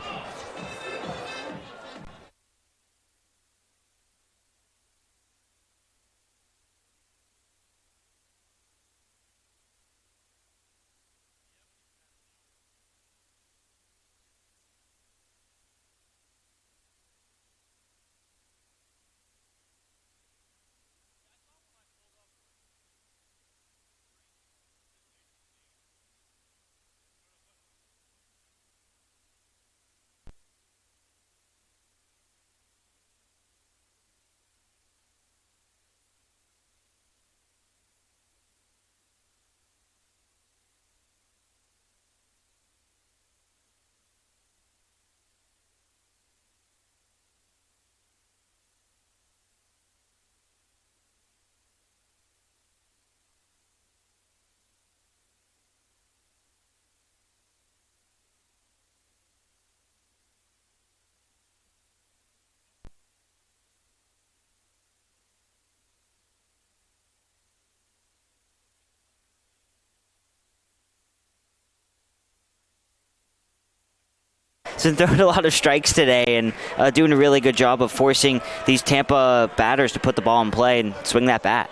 He's been throwing a lot of strikes today and doing a really good job of forcing these Tampa batters to put the ball in play and swing that bat.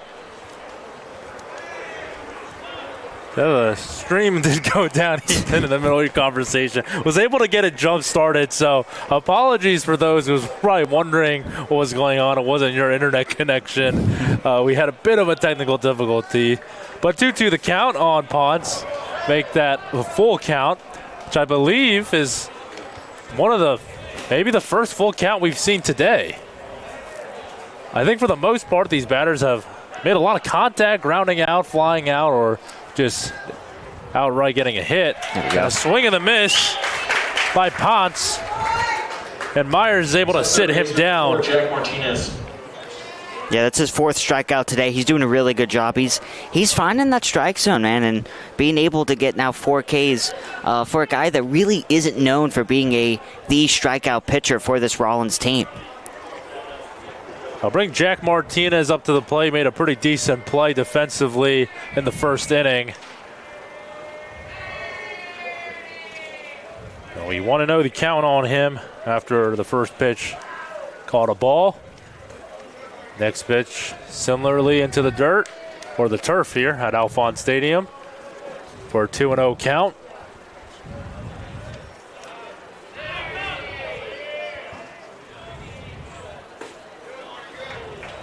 The stream did go down Ethan in the middle of your conversation. Was able to get it jump started, so apologies for those who was probably wondering what was going on. It wasn't your internet connection. We had a bit of a technical difficulty. But 2-2 the count on Ponce. Make that a full count, which I believe is one of maybe the first full count we've seen today. I think for the most part, these batters have made a lot of contact, grounding out, flying out, or just outright getting a hit. A swing and a miss by Ponce. And Myers is able to sit him down. Jack Martinez. Yeah, that's his 4th strikeout today. He's doing a really good job. He's finding that strike zone, man, and being able to get now 4 Ks for a guy that really isn't known for being the strikeout pitcher for this Rollins team. I'll bring Jack Martinez up to the plate. Made a pretty decent play defensively in the first inning. And we want to know the count on him after the first pitch called a ball. Next pitch, similarly into the dirt, or the turf here at Alphonse Stadium for a 2-0 count.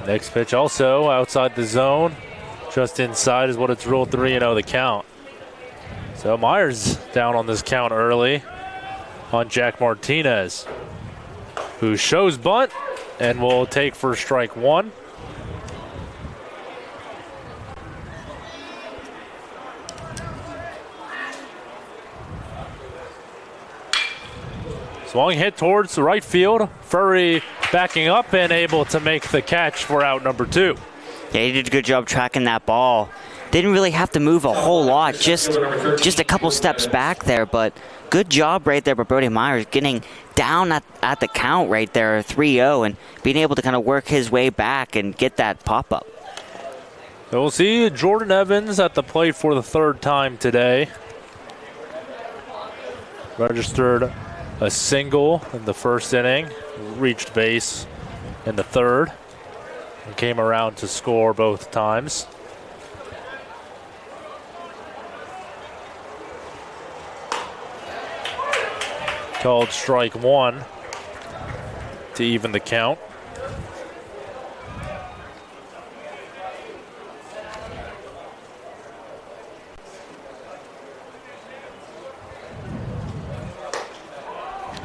Next pitch also outside the zone. Just inside is what it's ruled 3-0 the count. So Myers down on this count early on Jack Martinez, who shows bunt and will take for strike one. Swung hit towards the right field. Furry backing up and able to make the catch for out number 2. Yeah, he did a good job tracking that ball. Didn't really have to move a whole lot, just a couple steps back there, but good job right there by Brody Myers getting down at the count right there, 3-0, and being able to kind of work his way back and get that pop-up. So we'll see Jordan Evans at the plate for the 3rd time today. Registered a single in the first inning, reached base in the 3rd, and came around to score both times. Called strike one to even the count.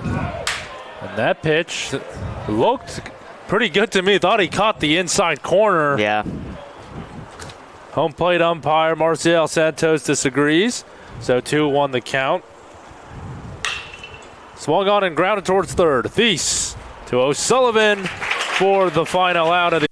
And that pitch looked pretty good to me. Thought he caught the inside corner. Yeah. Home plate umpire Marcial Santos disagrees. So 2-1 the count. Swung on and grounded towards third. Thies to O'Sullivan for the final out of the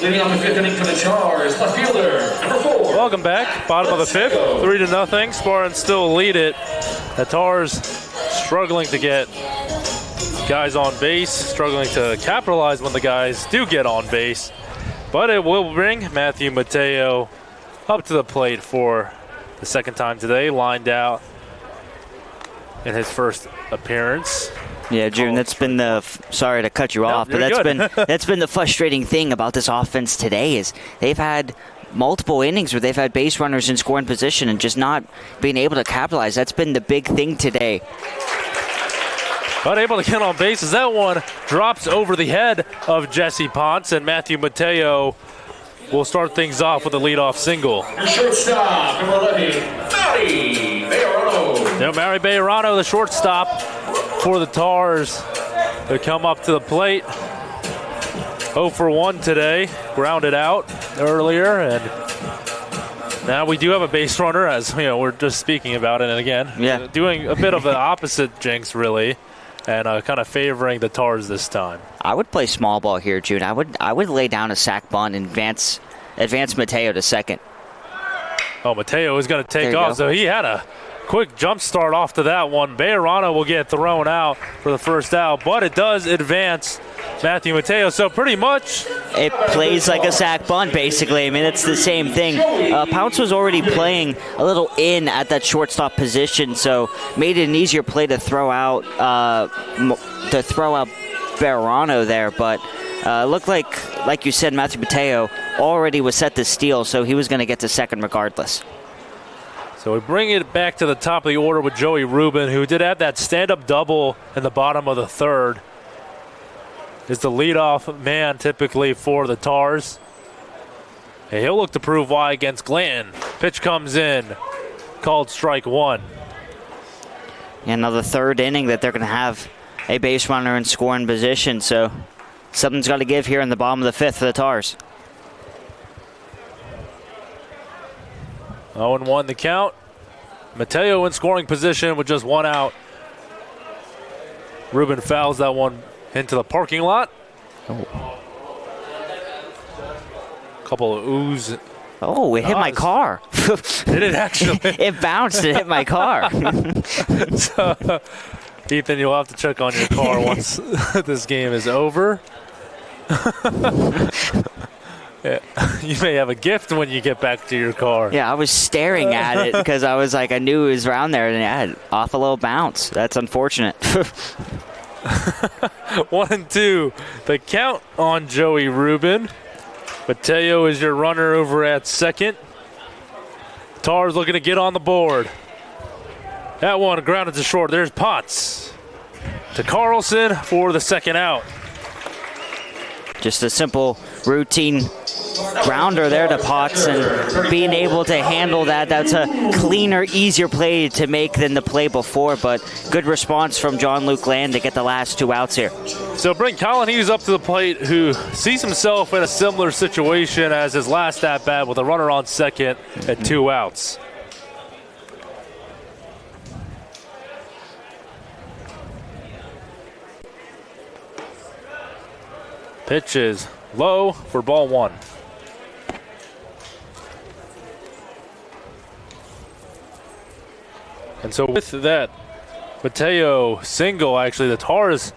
Leading off the fifth inning for the Chargers, left fielder, number 4. Welcome back. Bottom of the fifth. 3-0. Spartans still lead it. The Tars struggling to get guys on base, struggling to capitalize when the guys do get on base. But it will bring Matthew Mateo up to the plate for the second time today. Lined out in his first appearance. Yeah, June, that's been the sorry to cut you off, but that's been the frustrating thing about this offense today is they've had multiple innings where they've had base runners in scoring position and just not being able to capitalize. That's been the big thing today. Unable to get on base as that one drops over the head of Jesse Ponce, and Matthew Mateo will start things off with a leadoff single. Your shortstop, number 11, Mary Bejarano. Now Mary Bejarano, the shortstop for the Tars, to come up to the plate. 0 for 1 today, grounded out earlier, and now we do have a base runner, as you know, we're just speaking about it, and again, doing a bit of the opposite jinx, really, and kind of favoring the Tars this time. I would play small ball here, June. I would lay down a sac bunt and advance Mateo to second. Oh, Mateo is going to take off, so he had a quick jump start off to that one. Bejarano will get thrown out for the first out, but it does advance Matthew Mateo. So pretty much it plays like a sac bunt, basically. I mean, it's the same thing. Pounce was already playing a little in at that shortstop position, so made it an easier play to throw out Bejarano there. But looked like you said, Matthew Mateo already was set to steal, so he was going to get to second regardless. So we bring it back to the top of the order with Joey Rubin, who did have that stand-up double in the bottom of the third. Is the leadoff man typically for the Tars. And he'll look to prove why against Glanton. Pitch comes in, called strike one. And another third inning that they're going to have a base runner in scoring position, so something's got to give here in the bottom of the fifth for the Tars. 0-1 the count. Mateo in scoring position with just one out. Rubin fouls that one into the parking lot. Couple of oohs. Oh, it hit my car. Did it actually? It bounced and hit my car. So, Ethan, you'll have to check on your car once this game is over. Yeah. You may have a gift when you get back to your car. Yeah, I was staring at it because I was like, I knew it was around there, and it had off a little bounce. That's unfortunate. 1-2. The count on Joey Rubin. Mateo is your runner over at second. Tars looking to get on the board. That one grounded to short. There's Potts to Carlson for the second out. Just a simple routine grounder there to Potts, and being able to handle that. That's a cleaner, easier play to make than the play before, but good response from Jean-Luc Land to get the last 2 outs here. So bring Colin Hughes up to the plate, who sees himself in a similar situation as his last at-bat with a runner on second at 2 outs. Pitch is low for ball 1. And so with that Mateo single, actually, the Tars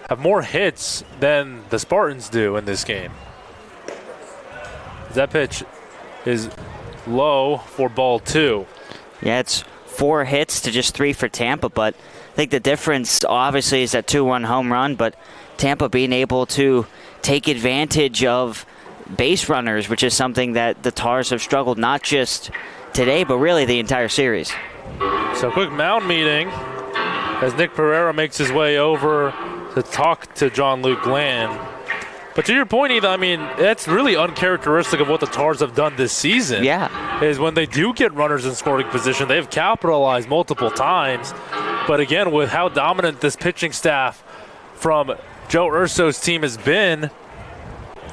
have more hits than the Spartans do in this game. That pitch is low for ball 2. Yeah, it's 4 hits to just 3 for Tampa, but I think the difference obviously is that 2-1 home run, but Tampa being able to take advantage of base runners, which is something that the Tars have struggled not just today, but really the entire series. So quick mound meeting as Nick Pereira makes his way over to talk to Jean-Luc Land. But to your point, Ethan, I mean, that's really uncharacteristic of what the Tars have done this season. Yeah. Is when they do get runners in scoring position, they've capitalized multiple times. But again, with how dominant this pitching staff from Joe Urso's team has been,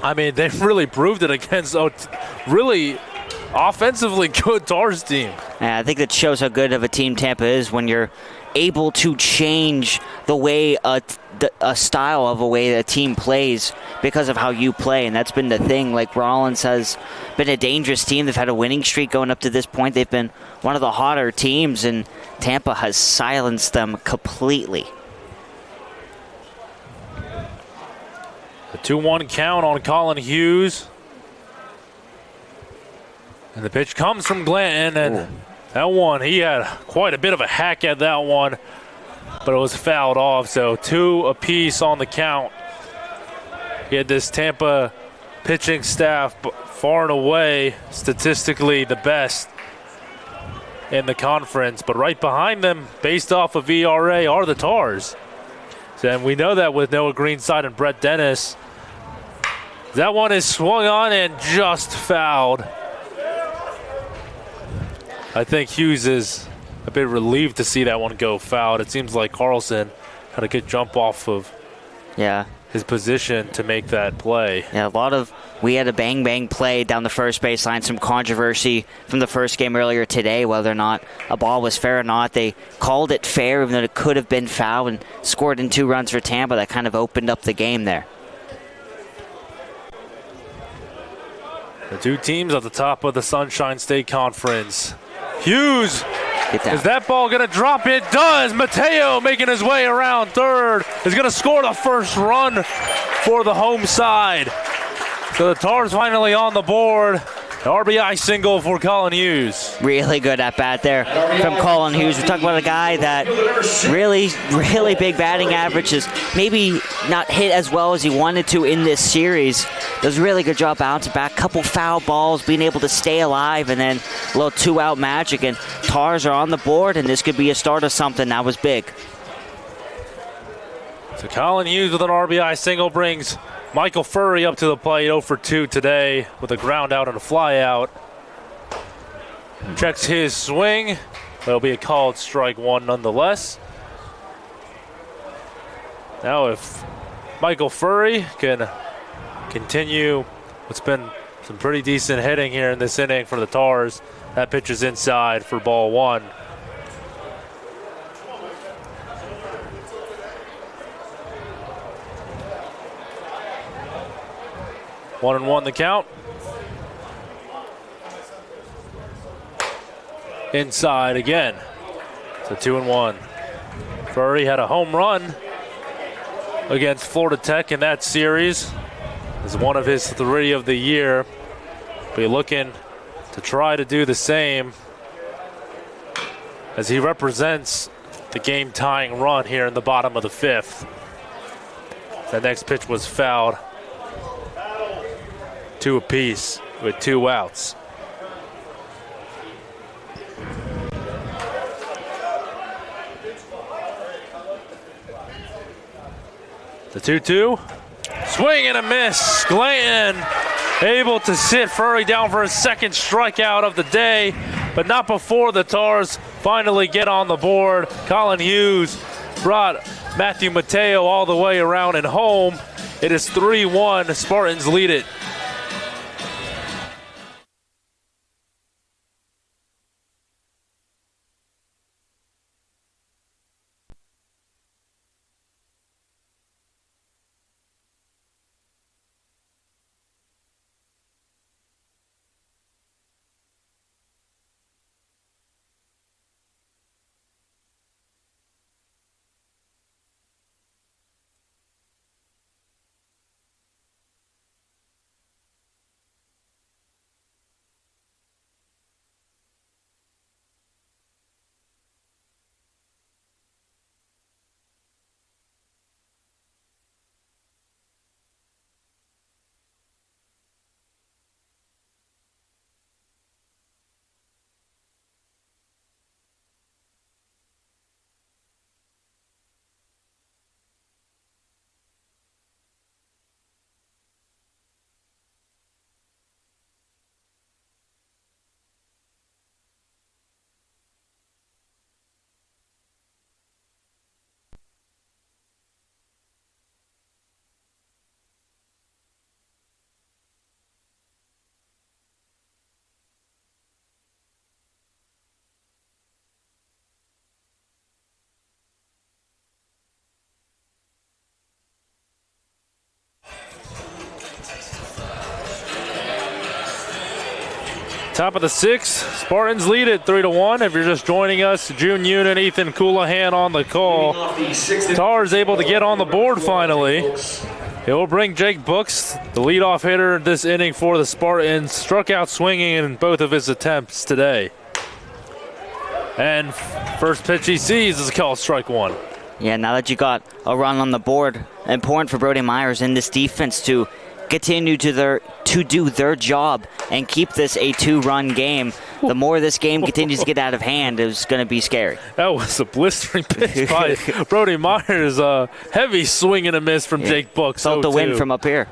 I mean, they've really proved it against a really offensively good Tars team. Yeah, I think that shows how good of a team Tampa is when you're able to change the way a style of a way a team plays because of how you play, and that's been the thing. Like, Rollins has been a dangerous team. They've had a winning streak going up to this point. They've been one of the hotter teams, and Tampa has silenced them completely. The 2-1 count on Colin Hughes. And the pitch comes from Glanton, and that one, he had quite a bit of a hack at that one, but it was fouled off. So 2 apiece on the count. You had this Tampa pitching staff far and away statistically the best in the conference, but right behind them, based off of ERA, are the Tars. And we know that with Noah Greenside and Brett Dennis. That one is swung on and just fouled. I think Hughes is a bit relieved to see that one go fouled. It seems like Carlson had a good jump off of his position to make that play. Yeah, we had a bang-bang play down the first baseline, some controversy from the first game earlier today, whether or not a ball was fair or not. They called it fair, even though it could have been foul, and scored in 2 runs for Tampa. That kind of opened up the game there. The 2 teams at the top of the Sunshine State Conference. Hughes, is that ball going to drop? It does. Mateo making his way around third is going to score the first run for the home side. So the Tars finally on the board. An RBI single for Colin Hughes. Really good at bat there from Colin Hughes. We're talking about a guy that really, really big batting average, is maybe not hit as well as he wanted to in this series. Does a really good job bouncing back. Couple foul balls, being able to stay alive, and then a little 2-out magic. And Tars are on the board, and this could be a start of something. That was big. So Colin Hughes with an RBI single brings Michael Furry up to the plate, 0 for 2 today with a ground out and a fly out. Checks his swing. That'll be a called strike 1 nonetheless. Now if Michael Furry can continue what's been some pretty decent hitting here in this inning for the Tars, that pitch is inside for ball 1. One and one the count. Inside again. So 2-1. Furry had a home run against Florida Tech in that series. It's one of his 3 of the year. But he's looking to try to do the same as he represents the game-tying run here in the bottom of the 5th. That next pitch was fouled. 2 apiece with 2 outs. The 2-2. Swing and a miss. Glanton able to sit Furry down for his second strikeout of the day, but not before the Tars finally get on the board. Colin Hughes brought Matthew Mateo all the way around and home. It is 3-1. Spartans lead it. Top of the sixth, Spartans lead it 3-1. If you're just joining us, June Union, Ethan Coulahan on the call. Tars able to get on the board finally. It will bring Jake Books, the leadoff hitter this inning for the Spartans. Struck out swinging in both of his attempts today. And first pitch he sees is called strike one. Yeah, now that you got a run on the board, important for Brody Myers in this defense to continue to do their job and keep this a 2-run game. The more this game continues to get out of hand, it's going to be scary. That was a blistering pitch by Brody Myers. Heavy swing and a miss from Jake Books. Felt the wind from up here.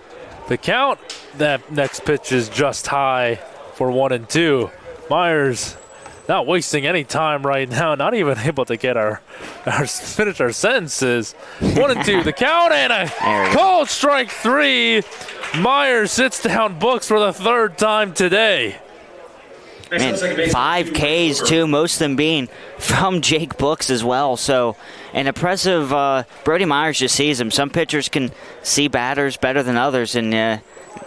The count, that next pitch is just high for 1-2. Myers not wasting any time right now, not even able to get finish our sentences. 1-2, the count, and a called strike three. Myers sits down Books for the third time today. Man, 5 Ks too, most of them being from Jake Books as well. So an impressive, Brody Myers just sees him. Some pitchers can see batters better than others, and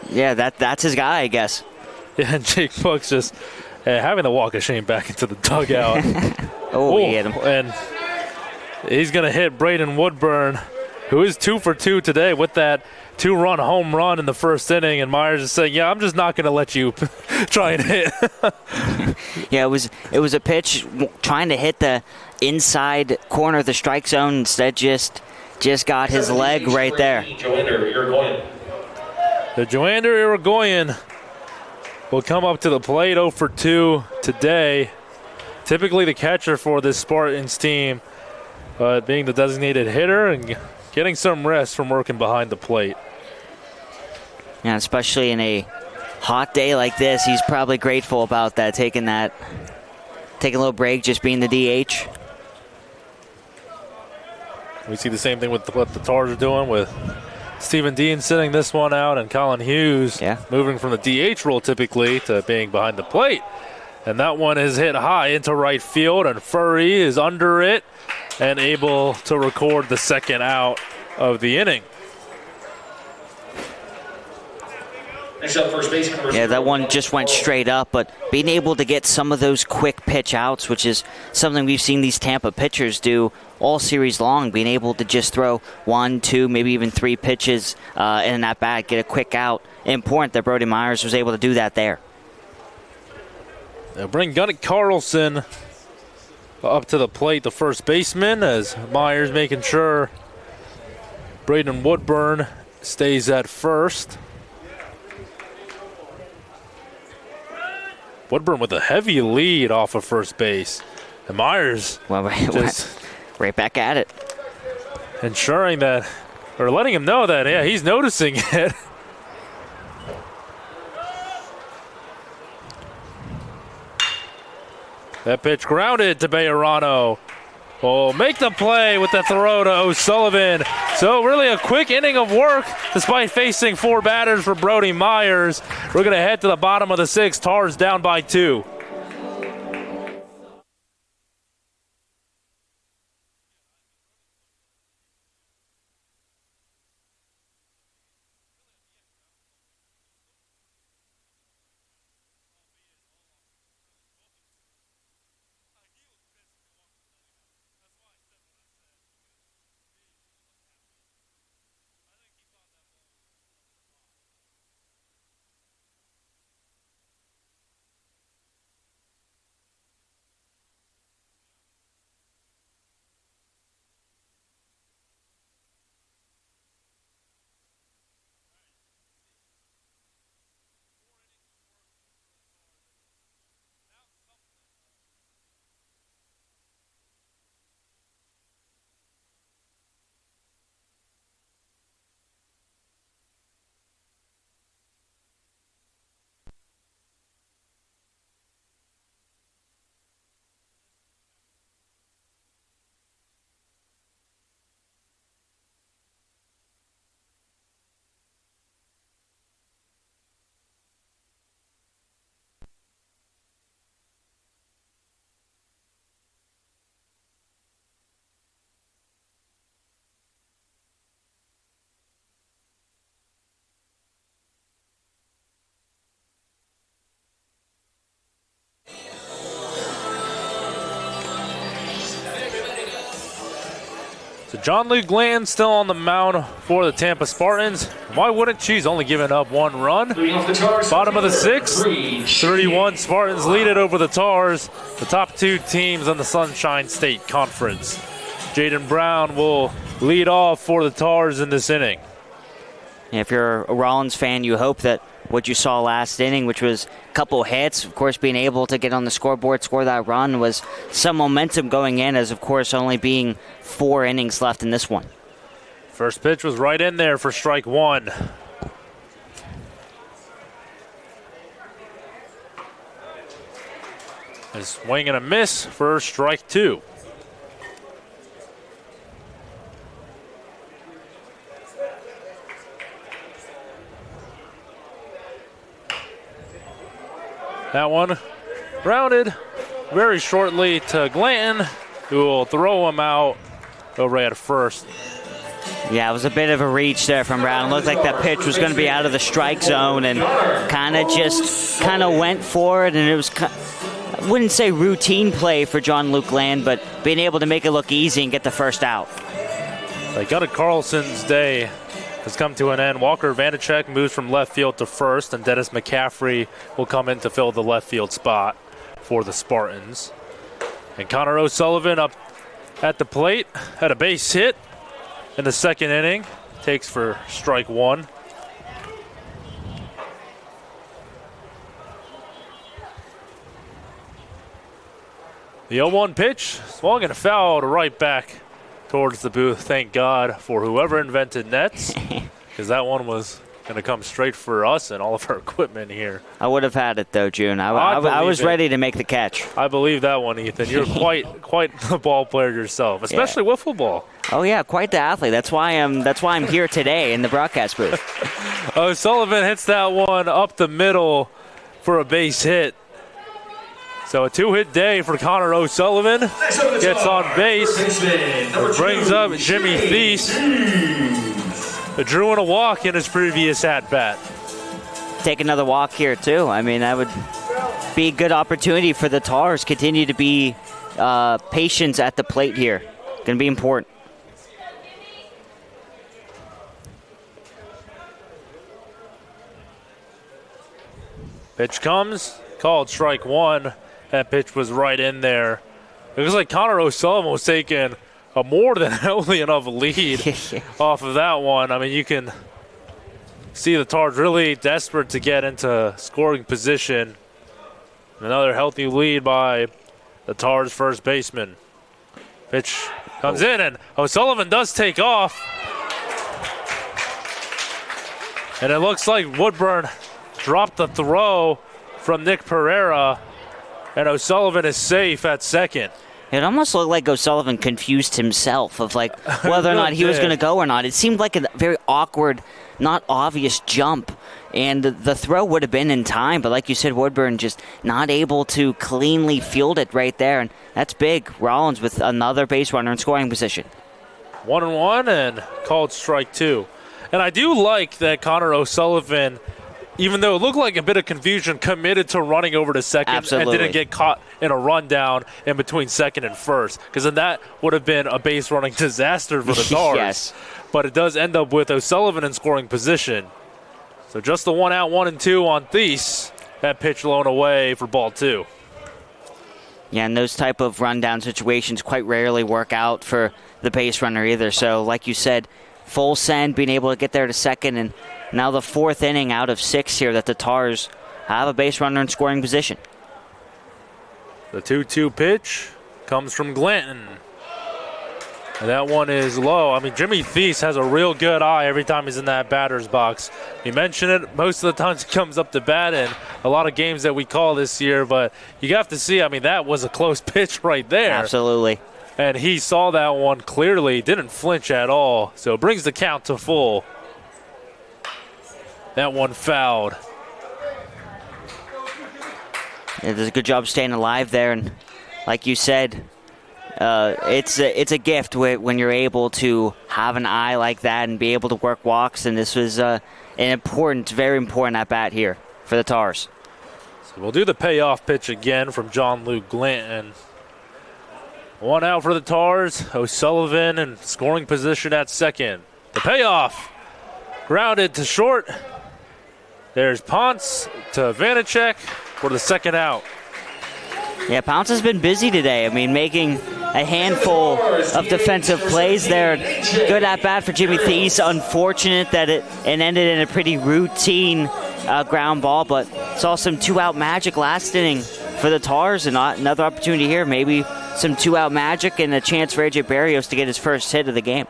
yeah, that's his guy, I guess. Yeah, and Jake Books just having to walk a shame back into the dugout. He hit him. And he's going to hit Braden Woodburn, who is 2 for 2 today with that 2-run home run in the first inning. And Myers is saying, yeah, I'm just not going to let you try and hit. Yeah, it was a pitch trying to hit the inside corner of the strike zone. Instead, just got his leg right there. The Joander Irigoyen will come up to the plate 0 for 2 today. Typically the catcher for this Spartans team, but being the designated hitter and getting some rest from working behind the plate. Yeah, especially in a hot day like this, he's probably grateful about that, taking a little break, just being the DH. We see the same thing with what the Tars are doing with Stephen Dean sitting this one out and Colin Hughes moving from the DH role typically to being behind the plate. And that one is hit high into right field, and Furry is under it and able to record the second out of the inning. Yeah, that one just went straight up, but being able to get some of those quick pitch outs, which is something we've seen these Tampa pitchers do all series long, being able to just throw 1, 2, maybe even 3 pitches in an at-bat, get a quick out. Important that Brody Myers was able to do that there. They'll bring Gunnar Carlson up to the plate, the first baseman, as Myers making sure Braden Woodburn stays at first. Woodburn with a heavy lead off of first base. And Myers right back at it. Ensuring that, or letting him know that, yeah, he's noticing it. That pitch grounded to Bejarano. Will make the play with the throw to O'Sullivan. So really a quick inning of work despite facing 4 batters for Brody Myers. We're going to head to the bottom of the 6th. Tars down by 2. So John Luke Glanton still on the mound for the Tampa Spartans. Why wouldn't you? He's only given up 1 run. Bottom of the 6th, 31 Spartans lead it over the Tars, the top 2 teams in the Sunshine State Conference. Jaden Brown will lead off for the Tars in this inning. If you're a Rollins fan, you hope that what you saw last inning, which was a couple hits, of course being able to get on the scoreboard, score that run, was some momentum going in, as of course only being 4 innings left in this one. First pitch was right in there for strike 1. A swing and a miss for strike 2. That one grounded very shortly to Glanton, who will throw him out over at first. Yeah, it was a bit of a reach there from Brown. It looked like that pitch was going to be out of the strike zone and kind of went for it. And it was, I wouldn't say routine play for John Luke Land, but being able to make it look easy and get the first out. Like Gunnar Carlson's day has come to an end. Walker Vanacek moves from left field to first, and Dennis McCaffrey will come in to fill the left field spot for the Spartans. And Connor O'Sullivan up at the plate, had a base hit in the 2nd inning, takes for strike 1. The 0-1 pitch, swung and fouled right back towards the booth. Thank God for whoever invented nets, because that one was going to come straight for us and all of our equipment here. I would have had it though, June. I was ready to make the catch. I believe that one, Ethan. You're quite the ball player yourself, especially wiffle ball. Oh yeah, quite the athlete. That's why I'm here today in the broadcast booth. O'Sullivan hits that one up the middle for a base hit. So a 2-hit day for Connor O'Sullivan. Gets on base. Brings up Jimmy Thies. Drew in a walk in his previous at-bat. Take another walk here, too. I mean, that would be a good opportunity for the Tars. Continue to be patient at the plate here. Going to be important. Pitch comes. Called strike 1. That pitch was right in there. It was like Connor O'Sullivan was taking a more than healthy enough lead off of that one. I mean, you can see the Tars really desperate to get into scoring position. Another healthy lead by the Tars first baseman. Pitch comes in, and O'Sullivan does take off. And it looks like Woodburn dropped the throw from Nick Pereira. And O'Sullivan is safe at second. It almost looked like O'Sullivan confused himself of like whether or not he was going to go or not. It seemed like a very awkward, not obvious jump, and the throw would have been in time, but like you said, Woodburn just not able to cleanly field it right there, and that's big. Rollins with another base runner in scoring position. 1-1 and called strike 2. And I do like that Connor O'Sullivan, even though it looked like a bit of confusion, committed to running over to second. Absolutely. And didn't get caught in a rundown in between second and first, because then that would have been a base running disaster for the Stars. Yes. But it does end up with O'Sullivan in scoring position. So just the 1 out, 1-2 on Thies. That pitch blown away for ball 2. Yeah, and those type of rundown situations quite rarely work out for the base runner either. So like you said, full send, being able to get there to second, and now the 4th inning out of 6 here that the Tars have a base runner in scoring position. The 2-2 pitch comes from Glanton. And that one is low. I mean, Jimmy Thies has a real good eye every time he's in that batter's box. You mentioned it, most of the times he comes up to bat in a lot of games that we call this year, but you have to see, I mean, that was a close pitch right there. Absolutely. And he saw that one clearly, didn't flinch at all, so it brings the count to full. That one fouled. It does a good job staying alive there, and like you said, it's a gift when you're able to have an eye like that and be able to work walks, and this was an important, very important at-bat here for the Tars. So we'll do the payoff pitch again from John Luke Glanton. 1 out for the Tars. O'Sullivan in scoring position at second. The payoff. Grounded to short. There's Ponce to Vanacek for the 2nd out. Yeah, Ponce has been busy today. I mean, making a handful of defensive plays there. Good at-bat for Jimmy Thies. Unfortunate that it ended in a pretty routine ground ball, but saw some 2-out magic last inning for the Tars, and another opportunity here. Maybe some 2-out magic and a chance for A.J. Barrios to get his first hit of the game.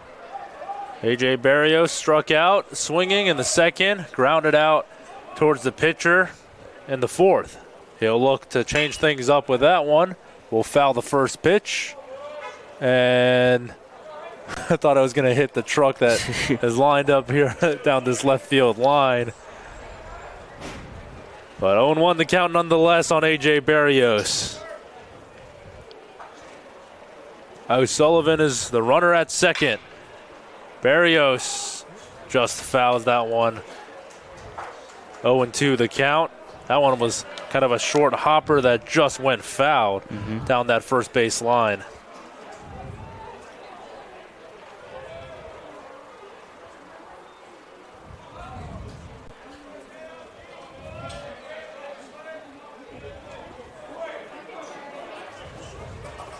A.J. Barrios struck out, swinging in the 2nd, grounded out towards the pitcher in the 4th. He'll look to change things up with that one. We'll foul the first pitch. And I thought I was going to hit the truck that is lined up here down this left field line. But 0-1 the count nonetheless on A.J. Barrios. O'Sullivan is the runner at second. Barrios just fouls that one. 0-2 the count. That one was kind of a short hopper that just went fouled down that first base line.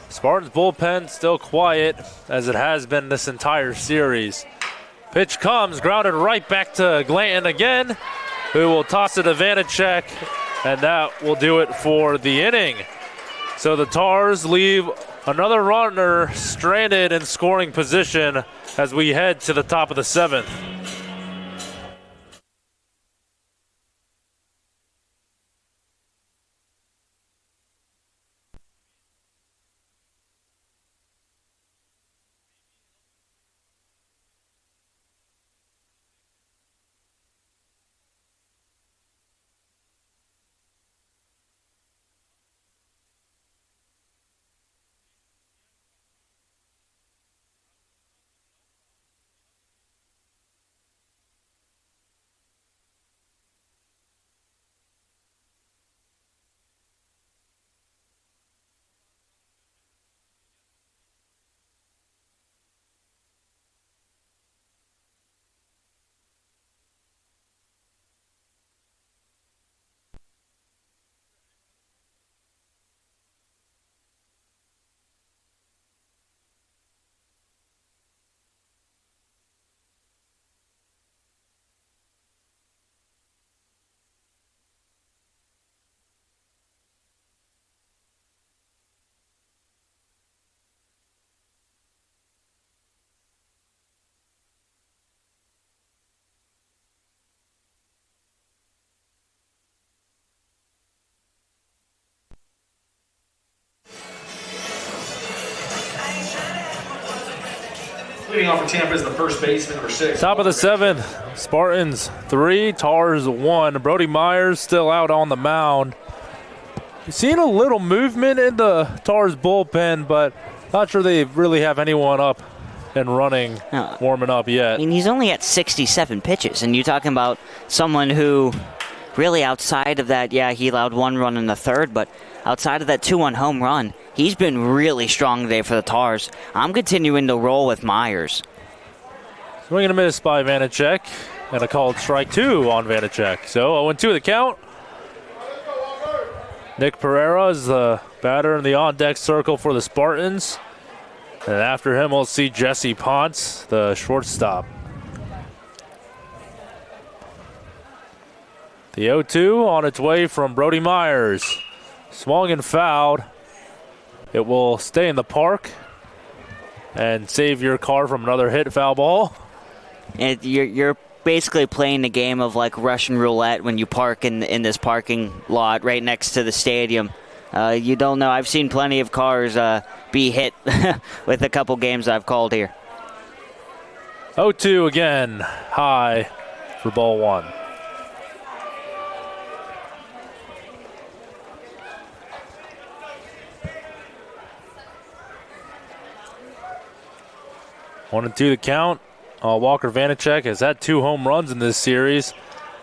Spartans bullpen still quiet, as it has been this entire series. Pitch comes, grounded right back to Glanton again, who will toss it to Vanacek, and that will do it for the inning. So the Tars leave another runner stranded in scoring position as we head to the top of the 7th. Leading off for Tampa is the first baseman, number 6. Top of the 7th, Spartans 3, Tars 1. Brody Myers still out on the mound. You've seen a little movement in the Tars bullpen, but not sure they really have anyone up and running, warming up yet. I mean, he's only at 67 pitches, and you're talking about someone who really outside of that, he allowed 1 run in the 3rd, but outside of that 2-1 home run, he's been really strong today for the Tars. I'm continuing to roll with Myers. Swing and a miss by Vanacek, and a called strike 2 on Vanacek. So 0-2 the count. Nick Pereira is the batter in the on-deck circle for the Spartans. And after him, we'll see Jesse Ponce, the shortstop. The 0-2 on its way from Brody Myers. Swung and fouled. It will stay in the park and save your car from another hit foul ball. And you're basically playing the game of like Russian roulette when you park in this parking lot right next to the stadium. You don't know. I've seen plenty of cars be hit with a couple games I've called here. 0-2 again, high for ball 1. One and 2 the count. Walker Vanacek has had 2 home runs in this series,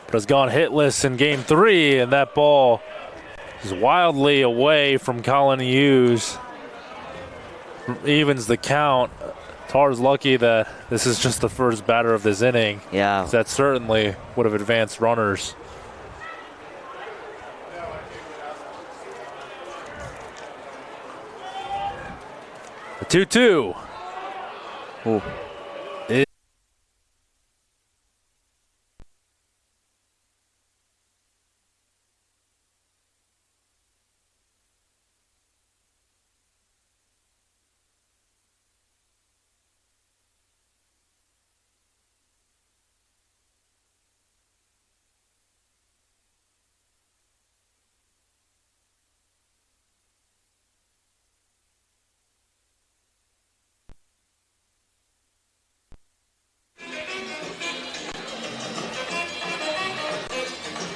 but has gone hitless in Game 3, and that ball is wildly away from Colin Hughes. Evens the count. Tar's lucky that this is just the first batter of this inning. Yeah. That certainly would have advanced runners. The 2-2. Ooh.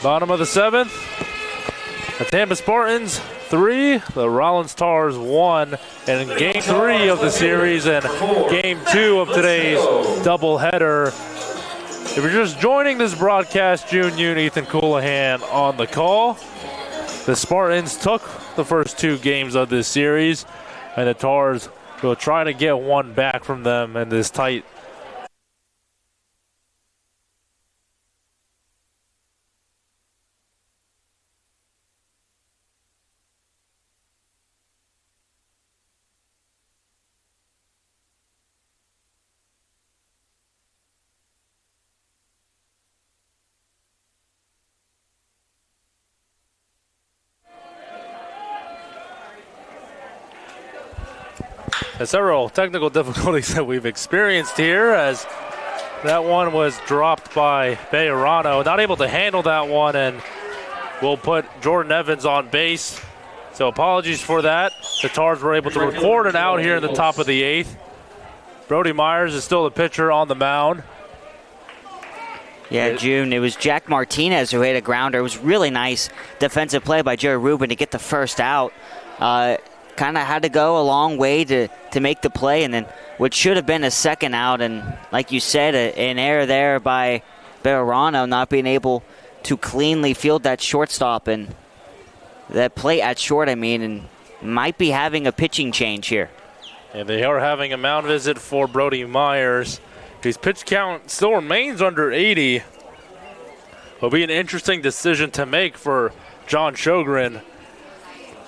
Bottom of the 7th. The Tampa Spartans 3, the Rollins Tars 1. And in Game 3 of the series and Game 2 of today's doubleheader. If you're just joining this broadcast, June Yoon, Ethan Coulahan on the call. The Spartans took the first 2 games of this series, and the Tars will try to get one back from them in this tight. Several technical difficulties that we've experienced here, as that one was dropped by Bejarano. Not able to handle that one, and will put Jordan Evans on base. So apologies for that. The Tars were able to record it out here in the top of the 8th. Brody Myers is still the pitcher on the mound. Yeah, June, it was Jack Martinez who hit a grounder. It was really nice defensive play by Jerry Rubin to get the first out. Kind of had to go a long way to make the play, and then what should have been a second out, and like you said, an error there by Bejarano not being able to cleanly field that shortstop, and that play at short, and might be having a pitching change here. And they are having a mound visit for Brody Myers. His pitch count still remains under 80. Will be an interesting decision to make for John Sjogren.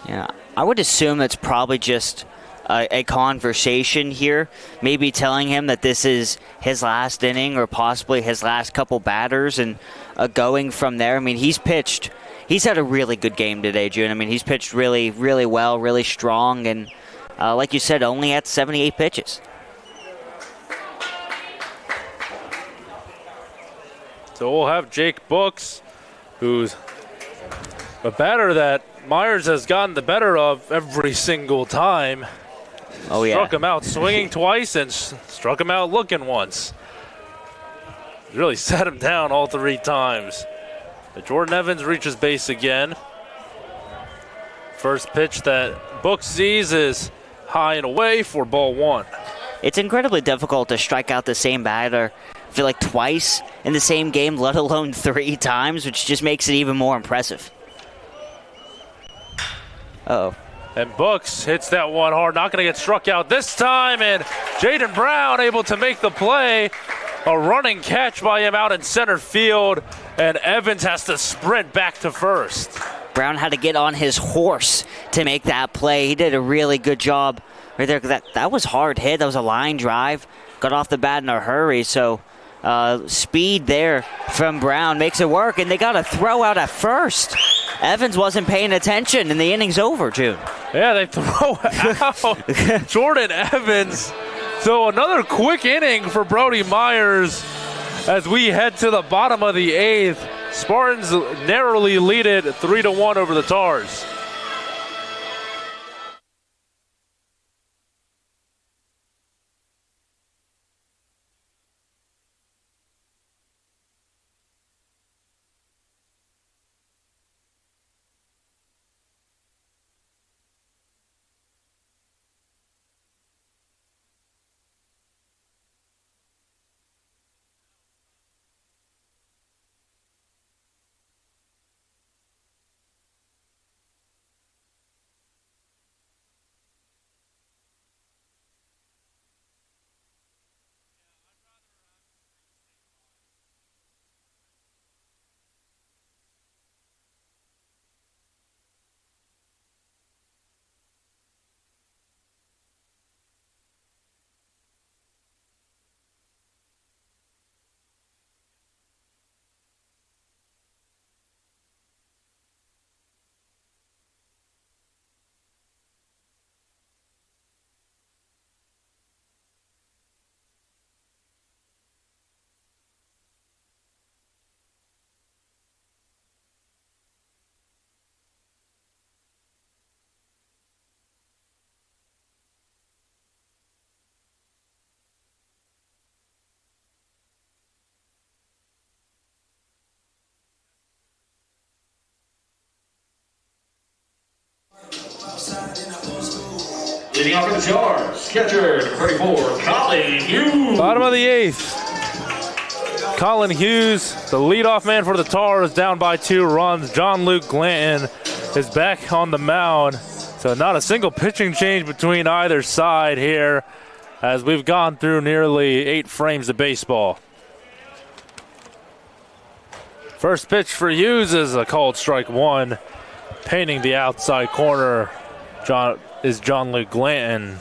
Yeah, I would assume that's probably just a conversation here, maybe telling him that this is his last inning or possibly his last couple batters, and going from there. I mean, he's had a really good game today, June. I mean, he's pitched really, really well, really strong, and like you said, only at 78 pitches. So we'll have Jake Books, who's a batter that Myers has gotten the better of every single time. Oh, yeah. Struck him out swinging twice and struck him out looking once. Really sat him down all 3 times. But Jordan Evans reaches base again. First pitch that Book sees is high and away for ball 1. It's incredibly difficult to strike out the same batter, I feel like twice in the same game, let alone 3 times, which just makes it even more impressive. Uh-oh. And Books hits that one hard, not going to get struck out this time, and Jaden Brown able to make the play. A running catch by him out in center field, and Evans has to sprint back to first. Brown had to get on his horse to make that play. He did a really good job right there. That was hard hit. That was a line drive. Got off the bat in a hurry, so speed there from Brown makes it work, and they got a throw out at first. Evans wasn't paying attention, and the inning's over, June. Yeah, they throw out Jordan Evans. So another quick inning for Brody Myers as we head to the bottom of the 8th. Spartans narrowly lead it 3-1 over the Tars. Leading off for the Charge, catcher, number 34, Colin Hughes. Bottom of the 8th. Colin Hughes, the leadoff man for the Tars, down by 2 runs. John Luke Glanton is back on the mound. So not a single pitching change between either side here as we've gone through nearly 8 frames of baseball. First pitch for Hughes is a called strike 1. Painting the outside corner John Luke Glanton.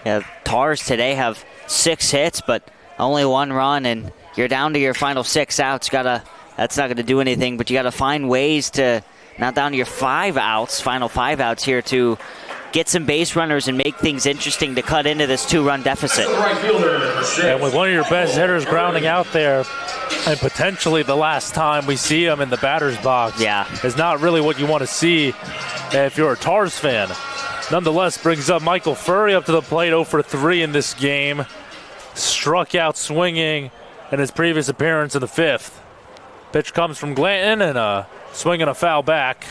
Yeah, Tars today have 6 hits, but only 1 run, and you're down to your final 6 outs. That's not going to do anything, but you got to find ways to, now down to your 5 outs, final 5 outs here, to get some base runners and make things interesting to cut into this 2-run deficit. And with one of your best hitters grounding out there, and potentially the last time we see him in the batter's box, is not really what you want to see if you're a Tars fan. Nonetheless, brings up Michael Furry up to the plate, 0 for 3 in this game. Struck out swinging in his previous appearance in the 5th. Pitch comes from Glanton and a swing and a foul back.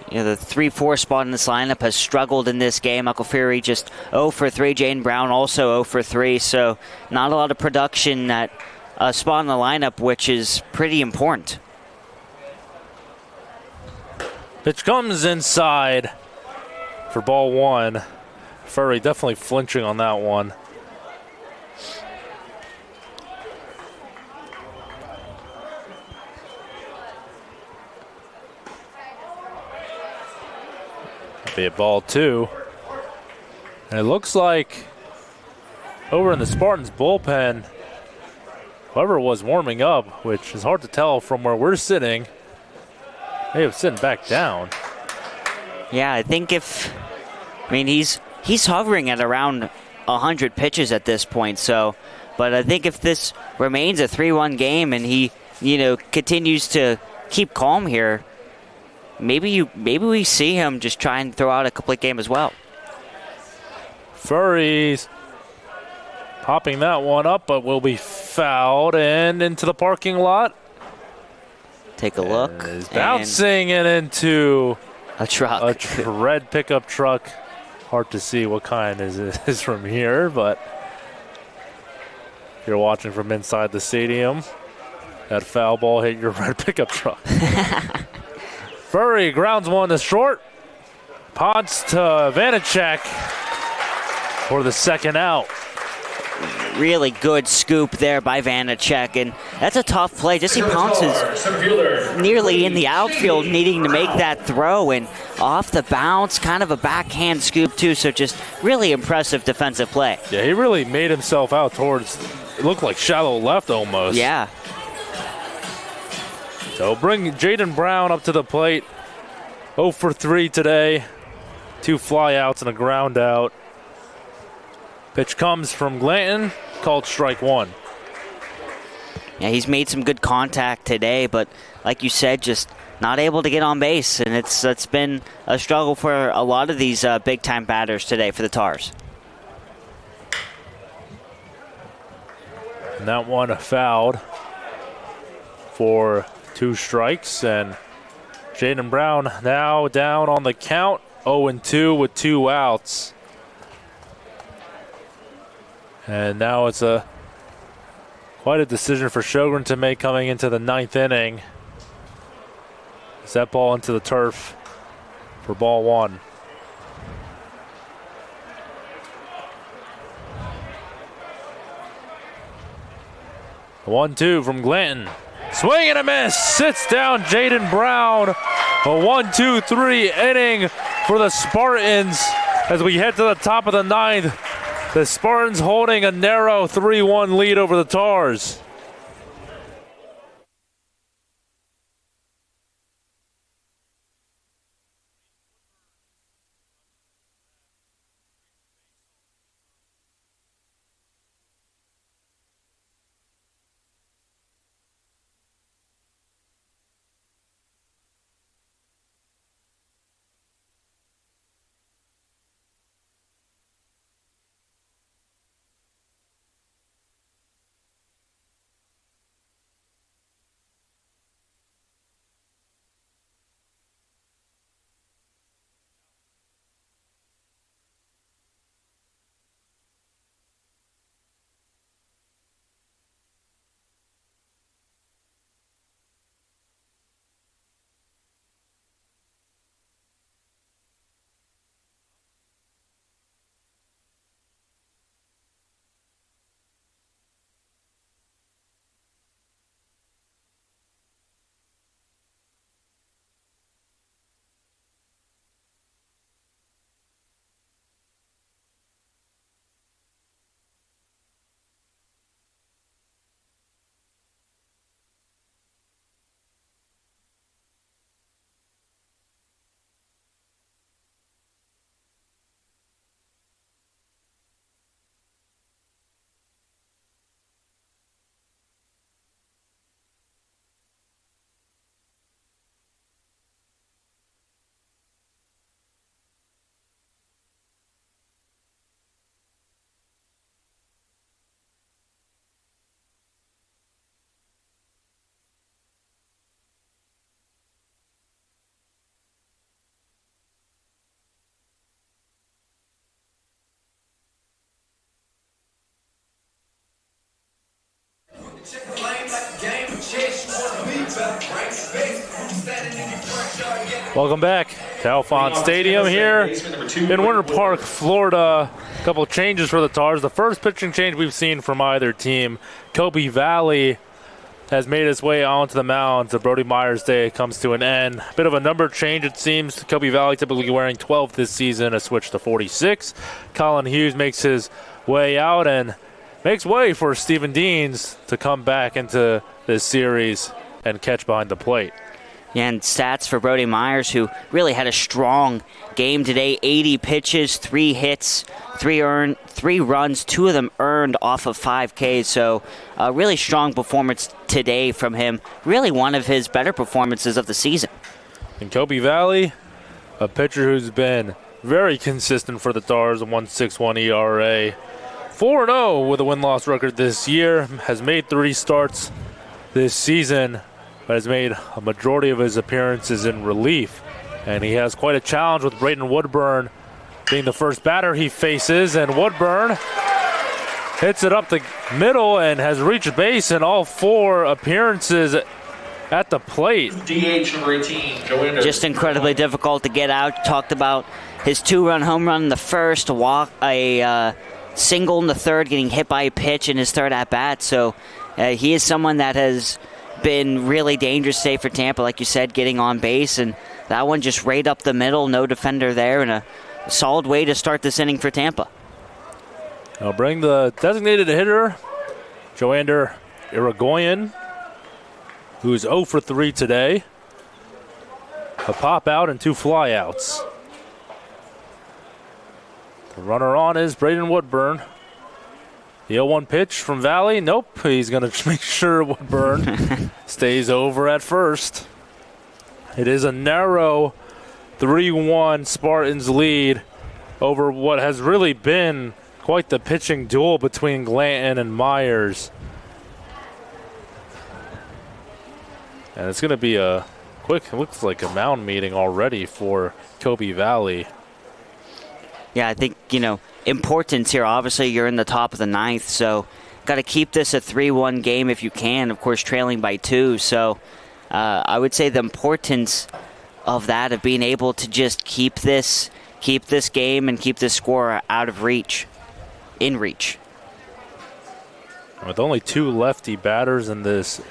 The 3-4 spot in this lineup has struggled in this game. Michael Fury just 0 for 3. Jane Brown also 0 for 3. So not a lot of production at a spot in the lineup, which is pretty important. Pitch comes inside for ball 1. Furry definitely flinching on that one. Be a ball 2. And it looks like over in the Spartans bullpen, whoever was warming up, which is hard to tell from where we're sitting, they were sitting back down. Yeah, I think he's hovering at around 100 pitches at this point. So, but I think if this remains a 3-1 game and he, continues to keep calm here, maybe we see him just try and throw out a complete game as well. Furries popping that one up, but will be fouled and into the parking lot. Take a look. Is bouncing and into a truck. A red pickup truck. Hard to see what kind is from here, but if you're watching from inside the stadium, that foul ball hit your red pickup truck. Furry grounds one to short. Ponce to Vanacek for the second out. Really good scoop there by Vanacek, and that's a tough play. Jesse Ponce is nearly in the outfield needing to make that throw, and off the bounce, kind of a backhand scoop too, so just really impressive defensive play. Yeah, he really made himself out towards, it looked like shallow left almost. Yeah. So bring Jaden Brown up to the plate. 0 for 3 today. 2 flyouts and a ground out. Pitch comes from Glanton, called strike one. Yeah, he's made some good contact today, but like you said, just not able to get on base, and it's been a struggle for a lot of these big-time batters today for the Tars. And that one fouled for 2 strikes, and Jaden Brown now down on the count, 0-2 with 2 outs. And now it's quite a decision for Sjogren to make coming into the 9th inning. Is that ball into the turf for ball 1. The 1-2 from Glanton. Swing and a miss. Sits down Jaden Brown. A 1-2-3 inning for the Spartans as we head to the top of the 9th. The Spartans holding a narrow 3-1 lead over the Tars. Welcome back to Alphonse Stadium here in Winter Park, Florida. A couple changes for the Tars. The first pitching change we've seen from either team. Kobe Valley has made his way onto the mound. So Brody Myers' day comes to an end. Bit of a number change, it seems. Kobe Valley typically wearing 12 this season, a switch to 46. Colin Hughes makes his way out and makes way for Steven Deans to come back into this series and catch behind the plate. Yeah, and stats for Brody Myers, who really had a strong game today. 80 pitches, 3 hits, 3 runs, 2 of them earned off of 5 Ks. So a really strong performance today from him. Really one of his better performances of the season. And Kobe Valley, a pitcher who's been very consistent for the Tars, a 1.61 ERA. 4-0 with a win-loss record this year. Has made 3 starts this season, but has made a majority of his appearances in relief. And he has quite a challenge with Braden Woodburn being the first batter he faces. And Woodburn hits it up the middle and has reached base in all 4 appearances at the plate. DH number 18, Joe Ender. Just incredibly difficult to get out. Talked about his 2-run home run in the first, a single in the third, getting hit by a pitch in his third at-bat. So he is someone that has been really dangerous today for Tampa, like you said, getting on base. And that one just right up the middle, no defender there, and a solid way to start this inning for Tampa. I'll bring the designated hitter, Joander Irigoyen, who's 0 for 3 today. A pop out and 2 flyouts. The runner on is Braden Woodburn. The 0-1 pitch from Valley. Nope, he's going to make sure Woodburn stays over at first. It is a narrow 3-1 Spartans lead over what has really been quite the pitching duel between Glanton and Myers. And it's going to be a quick, looks like a mound meeting already for Kobe Valley. Yeah, I think, importance here. Obviously, you're in the top of the 9th, so got to keep this a 3-1 game if you can. Of course, trailing by 2. So I would say the importance of that, of being able to just keep this game and keep this score out of reach, in reach. With only 2 lefty batters in this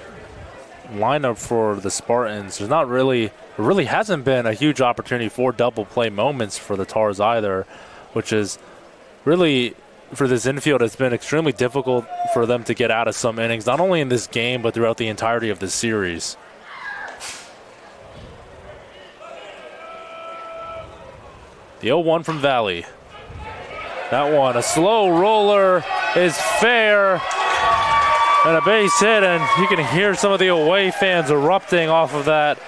lineup for the Spartans, there really hasn't been a huge opportunity for double play moments for the Tars either, which is really, for this infield, it's been extremely difficult for them to get out of some innings, not only in this game, but throughout the entirety of the series. The 0-1 from Valley. That one, a slow roller, is fair, and a base hit, and you can hear some of the away fans erupting off of that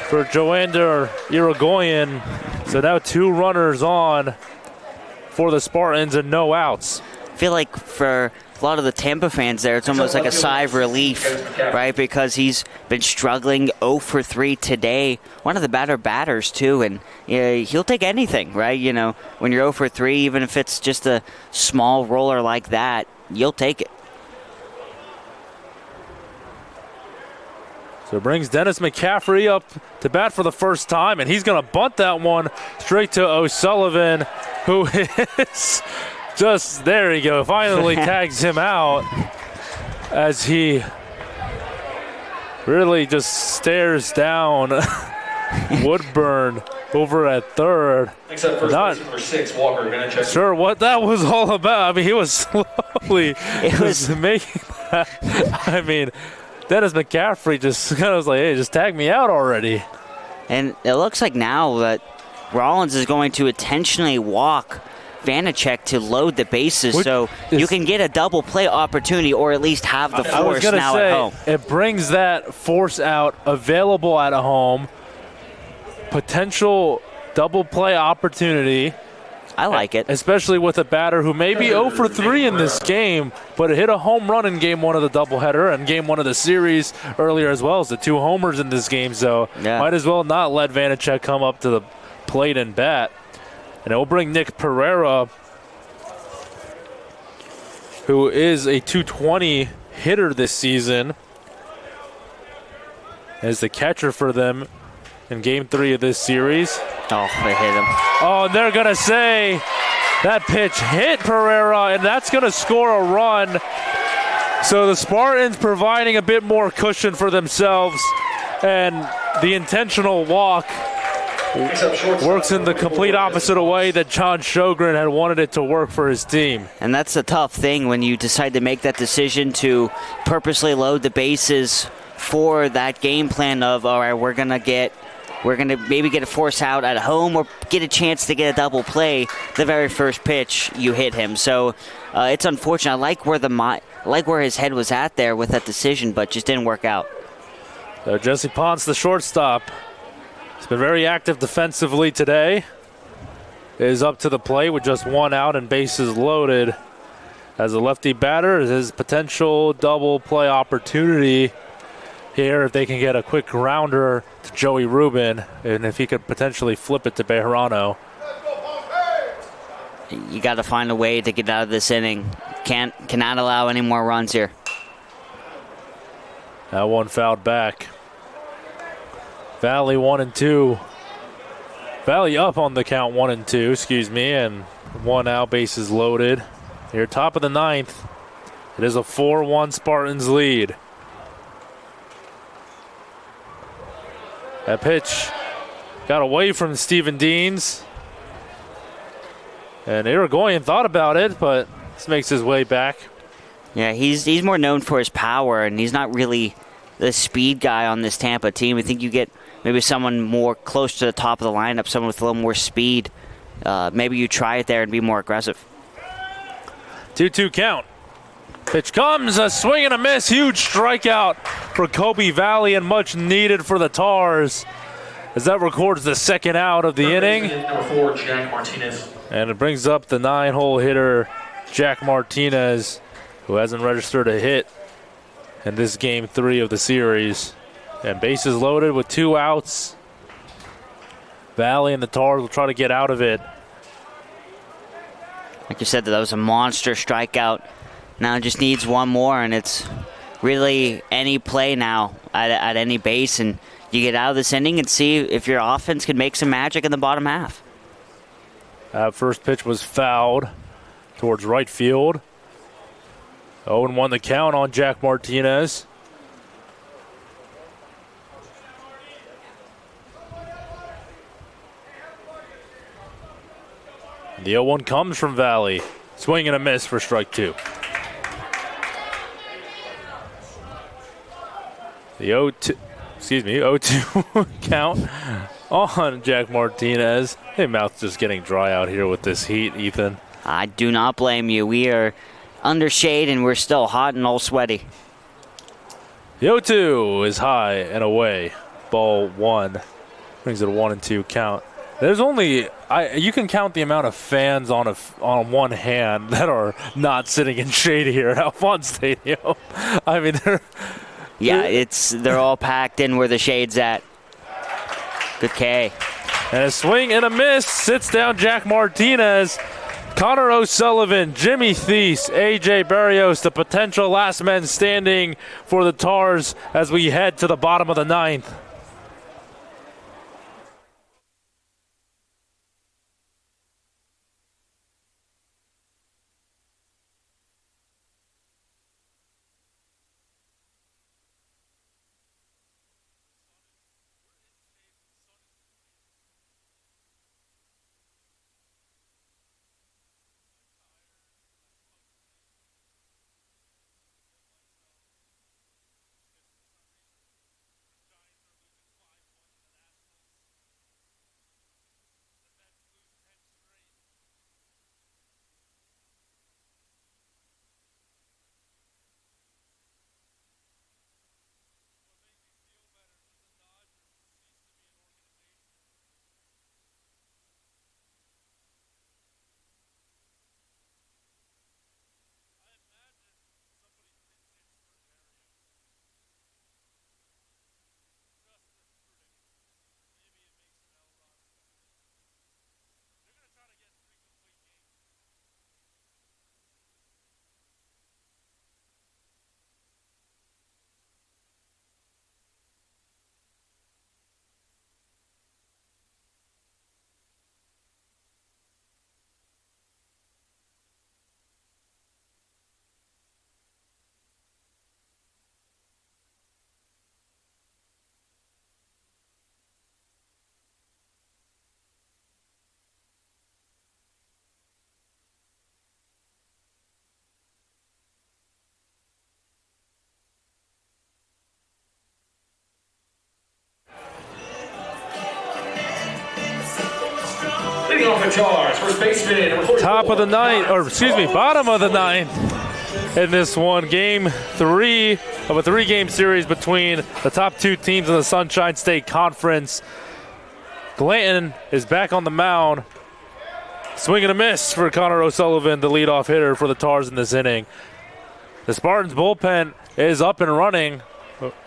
for Joander Irigoyen. So now 2 runners on for the Spartans and no outs. I feel like for a lot of the Tampa fans there, it's almost like a sigh of relief, right? Because he's been struggling 0 for 3 today. One of the better batters, too, and he'll take anything, right? When you're 0 for 3, even if it's just a small roller like that, you'll take it. So it brings Dennis McCaffrey up to bat for the first time, and he's going to bunt that one straight to O'Sullivan, who is just, there you go, finally tags him out as he really just stares down Woodburn over at third. Except first base number 6, Walker. Gonna check. Sure what that was all about. I mean, he was slowly making that. I mean, Dennis McCaffrey just kind of was like, hey, just tag me out already. And it looks like now that Rollins is going to intentionally walk Vanacek to load the bases, so you can get a double play opportunity or at least have the force now at home. It brings that force out available at home. Potential double play opportunity. I like it. Especially with a batter who may be 0 for 3 in this game, but hit a home run in game 1 of the doubleheader and game 1 of the series earlier as well as the 2 homers in this game. So might as well not let Vanacek come up to the plate and bat. And it will bring Nick Pereira, who is a .220 hitter this season, as the catcher for them in game 3 of this series. Oh, they hit him. Oh, they're going to say that pitch hit Pereira, and that's going to score a run. So the Spartans providing a bit more cushion for themselves, and the intentional walk works in the complete opposite way that John Sjogren had wanted it to work for his team. And that's a tough thing when you decide to make that decision to purposely load the bases for that game plan of, all right, we're going to maybe get a force out at home or get a chance to get a double play. The very first pitch, you hit him. So it's unfortunate. I like where his head was at there with that decision, but just didn't work out. Jesse Ponce, the shortstop, He's been very active defensively today. Is up to the plate with just one out and bases loaded. As a lefty batter, his potential double play opportunity here if they can get a quick grounder to Joey Rubin, and if he could potentially flip it to Bejarano. You got to find a way to get out of this inning. Cannot allow any more runs here. That one fouled back. Valley 1-2. Valley up on the count 1-2, excuse me, and one out, bases loaded. Here, top of the ninth. It is a 4-1 Spartans lead. That pitch got away from Steven Deans. And Irigoyen thought about it, but this makes his way back. Yeah, he's more known for his power, and he's not really the speed guy on this Tampa team. I think you get maybe someone more close to the top of the lineup, someone with a little more speed. Maybe you try it there and be more aggressive. 2-2 count. Pitch comes, a swing and a miss. Huge strikeout for Kobe Valley and much needed for the Tars as that records the second out of the inning. Number 4, Jack Martinez. And it brings up the 9-hole hitter, Jack Martinez, who hasn't registered a hit in this game 3 of the series. And bases loaded with 2 outs. Valley and the Tars will try to get out of it. Like you said, that was a monster strikeout. Now it just needs one more, and it's really any play now at any base, and you get out of this inning and see if your offense can make some magic in the bottom half. First pitch was fouled towards right field. 0-1 the count on Jack Martinez. The 0-1 comes from Valley. Swing and a miss for strike 2. The 0-2 count on Jack Martinez. Hey, mouth's just getting dry out here with this heat, Ethan. I do not blame you. We are under shade and we're still hot and all sweaty. The 0-2 is high and away. Ball 1. Brings it a 1-2 count. There's only you can count the amount of fans on one hand that are not sitting in shade here at Alphonse Stadium. I mean, they're all packed in where the shade's at. Good K. And a swing and a miss sits down Jack Martinez. Connor O'Sullivan, Jimmy Thies, A.J. Barrios, the potential last men standing for the Tars as we head to the bottom of the ninth. Leading off the Tars, first baseman, number 44. Bottom of the ninth in this one. Game 3 of a 3-game series between the top 2 teams in the Sunshine State Conference. Glanton is back on the mound. Swing and a miss for Connor O'Sullivan, the leadoff hitter for the Tars in this inning. The Spartans bullpen is up and running,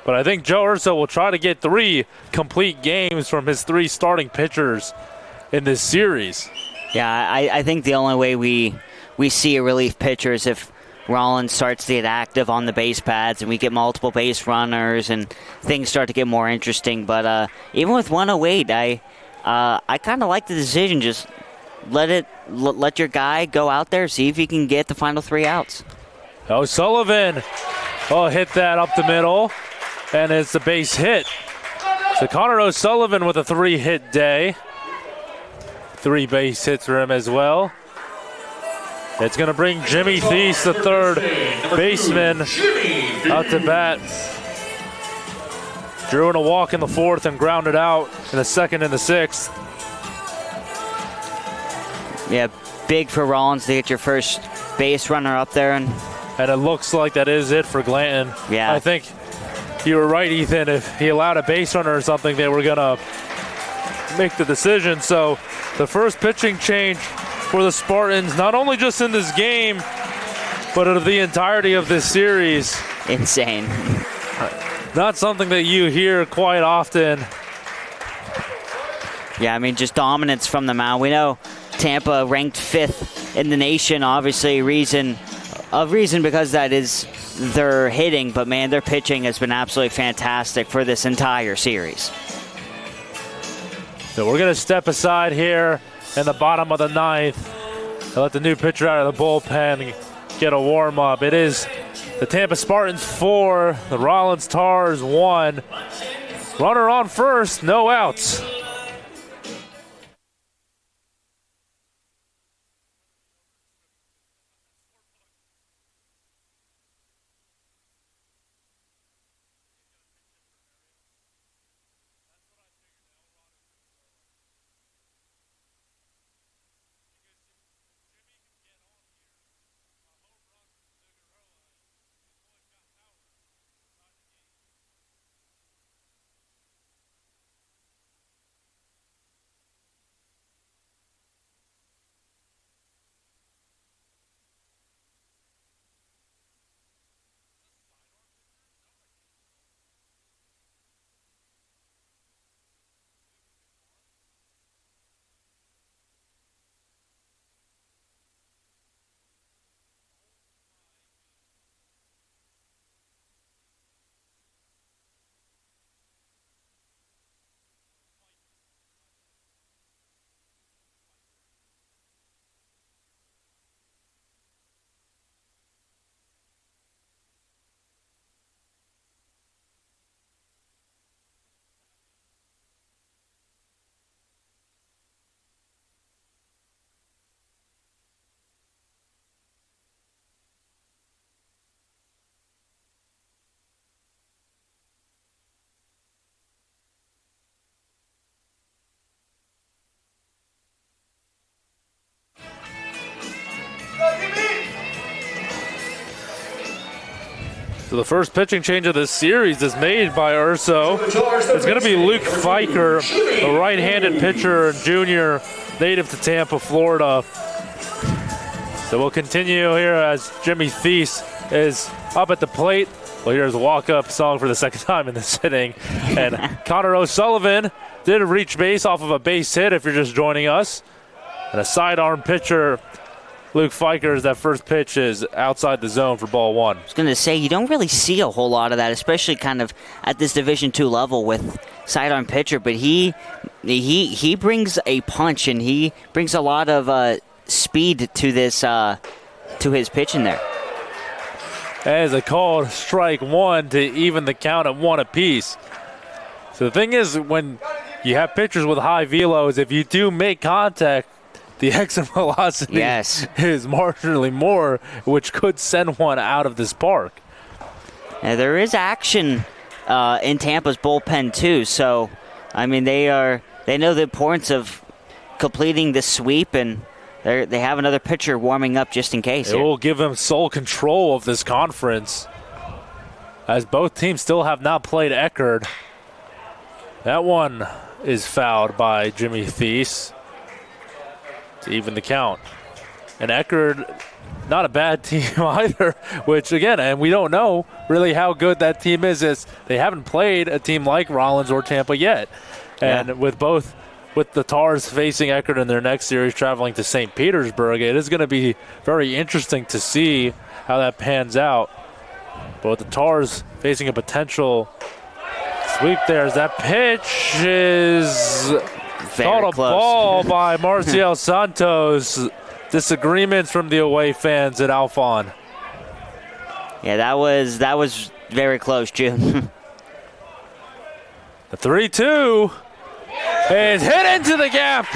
but I think Joe Urso will try to get 3 complete games from his 3 starting pitchers in this series. Yeah, I think the only way we see a relief pitcher is if Rollins starts to get active on the base pads and we get multiple base runners and things start to get more interesting. But even with 108, I kind of like the decision. Just let your guy go out there, see if he can get the final 3 outs. O'Sullivan hit that up the middle, and it's a base hit. So Connor O'Sullivan with a 3-hit day. 3 base hits for him as well. It's going to bring Jimmy Thies, the third baseman, out to bat. Drew in a walk in the 4th and grounded out in the 2nd and the 6th. Yeah, big for Rollins to get your first base runner up there. And it looks like that is it for Glanton. Yeah. I think you were right, Ethan. If he allowed a base runner or something, they were going to make the decision. So the first pitching change for the Spartans, not only just in this game, but of the entirety of this series. Insane. Not something that you hear quite often. Yeah, I mean, just dominance from the mound. We know Tampa ranked 5th in the nation, obviously reason because that is their hitting, but man, their pitching has been absolutely fantastic for this entire series. So we're going to step aside here in the bottom of the 9th and let the new pitcher out of the bullpen get a warm-up. It is the Tampa Spartans 4, the Rollins Tars 1. Runner on first, no outs. So the first pitching change of this series is made by Urso. It's going to be Luke Fiker, a right-handed pitcher and junior, native to Tampa, Florida. So we'll continue here as Jimmy Thies is up at the plate. Well, here's a walk-up song for the second time in this inning. And Connor O'Sullivan did reach base off of a base hit if you're just joining us. And a sidearm pitcher, Luke Fikers, that first pitch is outside the zone for ball 1. I was going to say, you don't really see a whole lot of that, especially kind of at this Division II level with sidearm pitcher, but he brings a punch and he brings a lot of speed to this to his pitch in there. As a called strike 1 to even the count at 1 apiece. So the thing is, when you have pitchers with high velos, if you do make contact, the exit velocity is marginally more, which could send one out of this park. Now, there is action in Tampa's bullpen too, so I mean they know the importance of completing the sweep, and they have another pitcher warming up just in case. It will give them sole control of this conference, as both teams still have not played Eckerd. That one is fouled by Jimmy Thies to even the count. And Eckerd, not a bad team either, which again, and we don't know really how good that team is. They haven't played a team like Rollins or Tampa yet. And with the Tars facing Eckerd in their next series, traveling to St. Petersburg, it is going to be very interesting to see how that pans out. But with the Tars facing a potential sweep there, as that pitch is called a ball by Marcial Santos. Disagreements from the away fans at Alphon. Yeah, that was very close, June. The 3-2 is hit into the gap.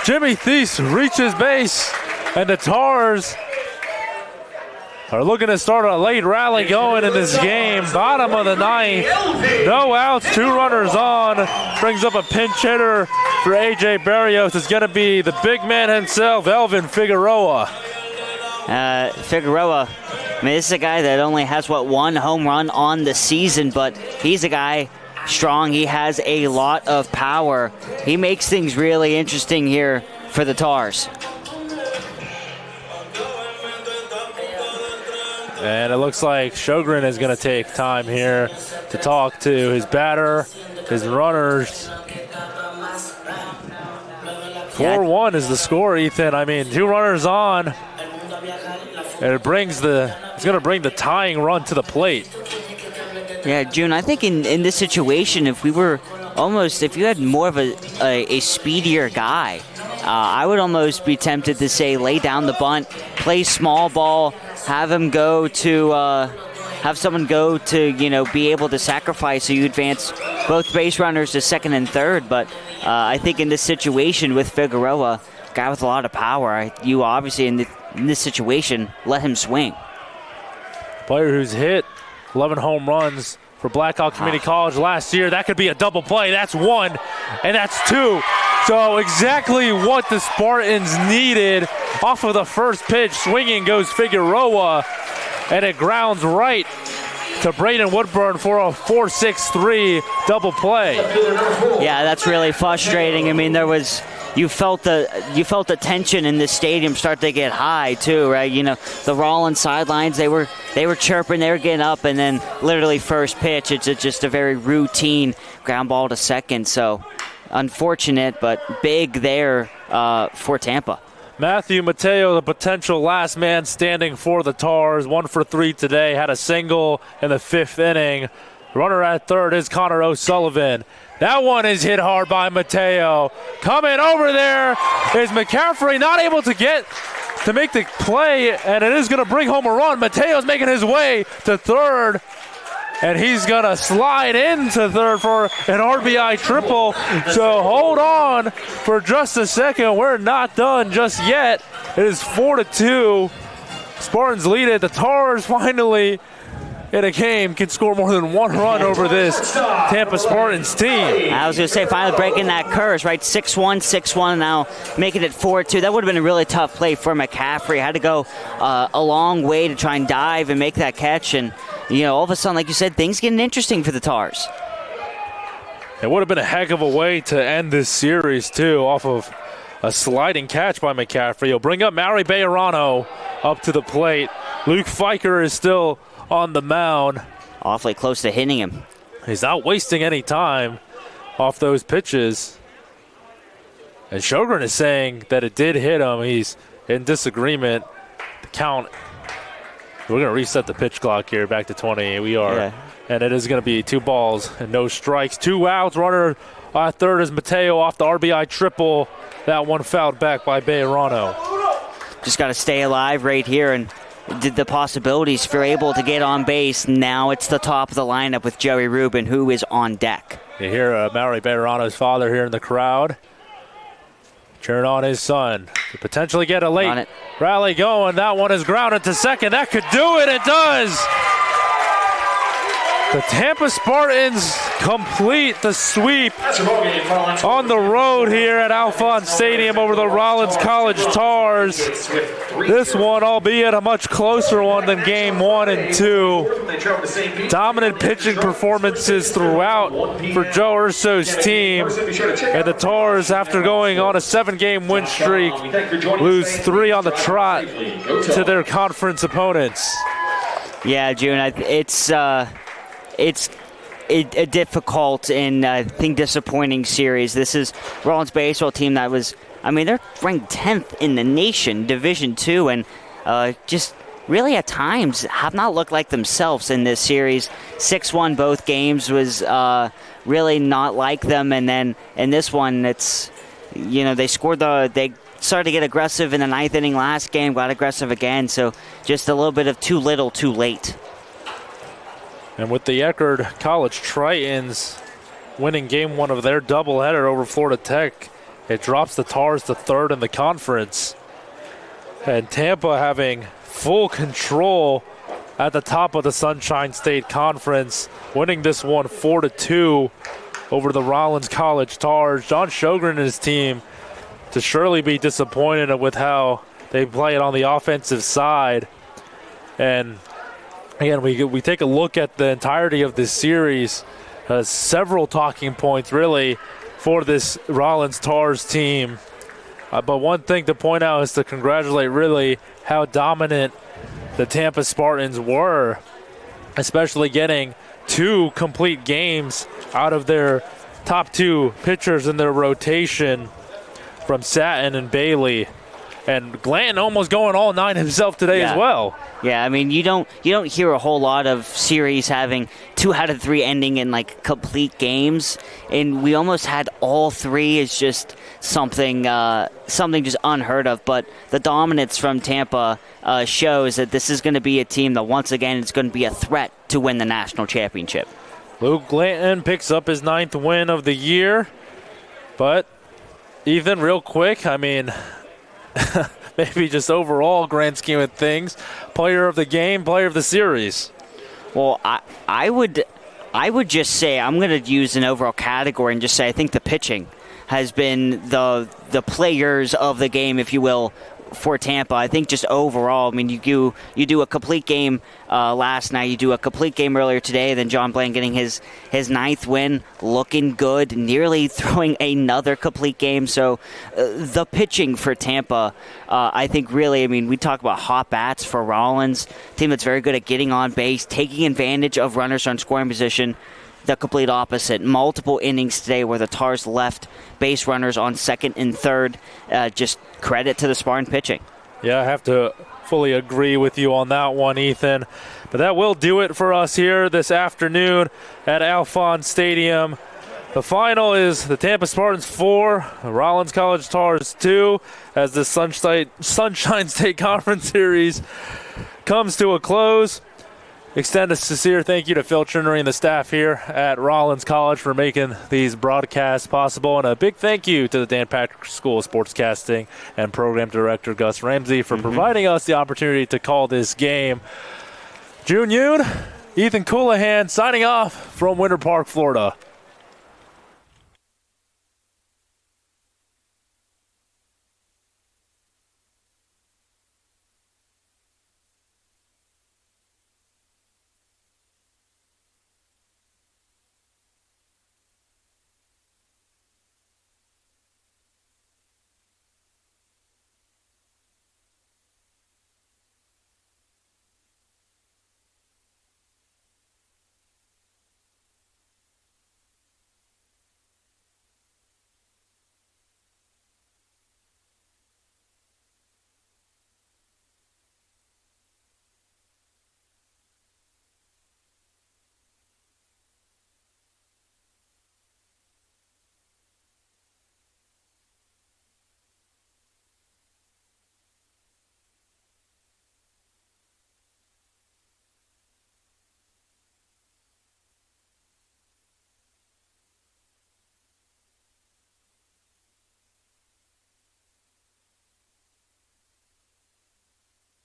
Jimmy Thies reaches base, and the Tars are looking to start a late rally going in this game. Bottom of the ninth, no outs, 2 runners on. Brings up a pinch hitter for A.J. Barrios. It's going to be the big man himself, Elvin Figueroa. Figueroa, I mean, this is a guy that only has, one home run on the season, but he's a guy strong. He has a lot of power. He makes things really interesting here for the Tars. And it looks like Sjogren is going to take time here to talk to his batter, his runners. 4-1 is the score, Ethan. I mean, 2 runners on. And it's going to bring the tying run to the plate. Yeah, June, I think in this situation, if you had more of a speedier guy, I would almost be tempted to say lay down the bunt, play small ball, have someone go to, be able to sacrifice so you advance both base runners to second and third. But I think in this situation with Figueroa, guy with a lot of power, you obviously in this situation let him swing. Player who's hit 11 home runs for Blackhawk Community College last year. That could be a double play. That's 1, and that's 2. So exactly what the Spartans needed. Off of the first pitch, swinging goes Figueroa, and it grounds right to Braden Woodburn for a 4-6-3 double play. Yeah, that's really frustrating. I mean, you felt the tension in the stadium start to get high too, right? The Rollins sidelines, they were chirping, they were getting up, and then literally first pitch, it's just a very routine ground ball to second. So unfortunate, but big there for Tampa. Matthew Mateo, the potential last man standing for the Tars, 1 for 3 today, had a single in the 5th inning. Runner at third is Connor O'Sullivan. That one is hit hard by Mateo. Coming over there is McCaffrey, not able to make the play, and it is going to bring home a run. Mateo's making his way to third, and he's going to slide into third for an RBI triple. So hold on for just a second. We're not done just yet. It is 4-2. Spartans lead it. The Tars finally in a game can score more than 1 run over this Tampa Spartans team. I was going to say, finally breaking that curse, right? 6-1, 6-1, now making it 4-2. That would have been a really tough play for McCaffrey. Had to go a long way to try and dive and make that catch. And, all of a sudden, like you said, things getting interesting for the Tars. It would have been a heck of a way to end this series, too, off of a sliding catch by McCaffrey. He'll bring up Mari Bejarano up to the plate. Luke Fiker is still on the mound. Awfully close to hitting him. He's not wasting any time off those pitches. And Sjogren is saying that it did hit him. He's in disagreement. The count, we're going to reset the pitch clock here back to 20. We are. Yeah. And it is going to be 2 balls and no strikes. 2 outs. Runner at third is Mateo off the RBI triple. That one fouled back by Bejarano. Just got to stay alive right here and did the possibilities if you're able to get on base. Now it's the top of the lineup with Joey Rubin, who is on deck. You hear Mari Bejarano's father here in the crowd cheering on his son to potentially get a late rally going. That one is grounded to second. That could do it. It does. The Tampa Spartans complete the sweep on the road here at Alphon Stadium over the Rollins College Tars. This one, albeit a much closer one than game 1 and 2. Dominant pitching performances throughout for Joe Urso's team. And the Tars, after going on a 7-game win streak, lose 3 on the trot to their conference opponents. Yeah, June, it's a difficult and I think disappointing series. This is Rollins baseball team that was, they're ranked 10th in the nation, Division II, and just really at times have not looked like themselves in this series. 6-1 both games was really not like them, and then in this one, it's, they started to get aggressive in the 9th inning last game, got aggressive again, so just a little bit of too little, too late. And with the Eckerd College Tritons winning game 1 of their doubleheader over Florida Tech, it drops the Tars to 3rd in the conference. And Tampa having full control at the top of the Sunshine State Conference, winning this one 4-2 over the Rollins College Tars. John Sjogren and his team to surely be disappointed with how they play it on the offensive side. And again, we take a look at the entirety of this series. Several talking points, really, for this Rollins Tars team. But one thing to point out is to congratulate, really, how dominant the Tampa Spartans were, especially getting 2 complete games out of their top 2 pitchers in their rotation from Satin and Bailey. And Glanton almost going all 9 himself today as well. Yeah, you don't hear a whole lot of series having 2 out of 3 ending in complete games, and we almost had all 3. It's just something just unheard of. But the dominance from Tampa shows that this is going to be a team that once again is going to be a threat to win the national championship. Luke Glanton picks up his 9th win of the year, but Ethan, real quick, maybe just overall grand scheme of things, player of the game, player of the series. Well, I would just say, I'm going to use an overall category and just say I think the pitching has been the players of the game, if you will, for Tampa. I think just overall, you do a complete game last night, you do a complete game earlier today, then John Bland getting his 9th win, looking good, nearly throwing another complete game. So the pitching for Tampa, I think really, we talk about hot bats for Rollins, team that's very good at getting on base, taking advantage of runners on scoring position. The complete opposite. Multiple innings today where the Tars left base runners on 2nd and 3rd. Just credit to the Spartan pitching. Yeah, I have to fully agree with you on that one, Ethan. But that will do it for us here this afternoon at Alphon Stadium. The final is the Tampa Spartans 4, the Rollins College Tars 2, as the Sunshine State Conference Series comes to a close. Extend a sincere thank you to Phil Trinery and the staff here at Rollins College for making these broadcasts possible. And a big thank you to the Dan Patrick School of Sportscasting and Program Director Gus Ramsey for providing us the opportunity to call this game. June Yoon, Ethan Coulahan signing off from Winter Park, Florida.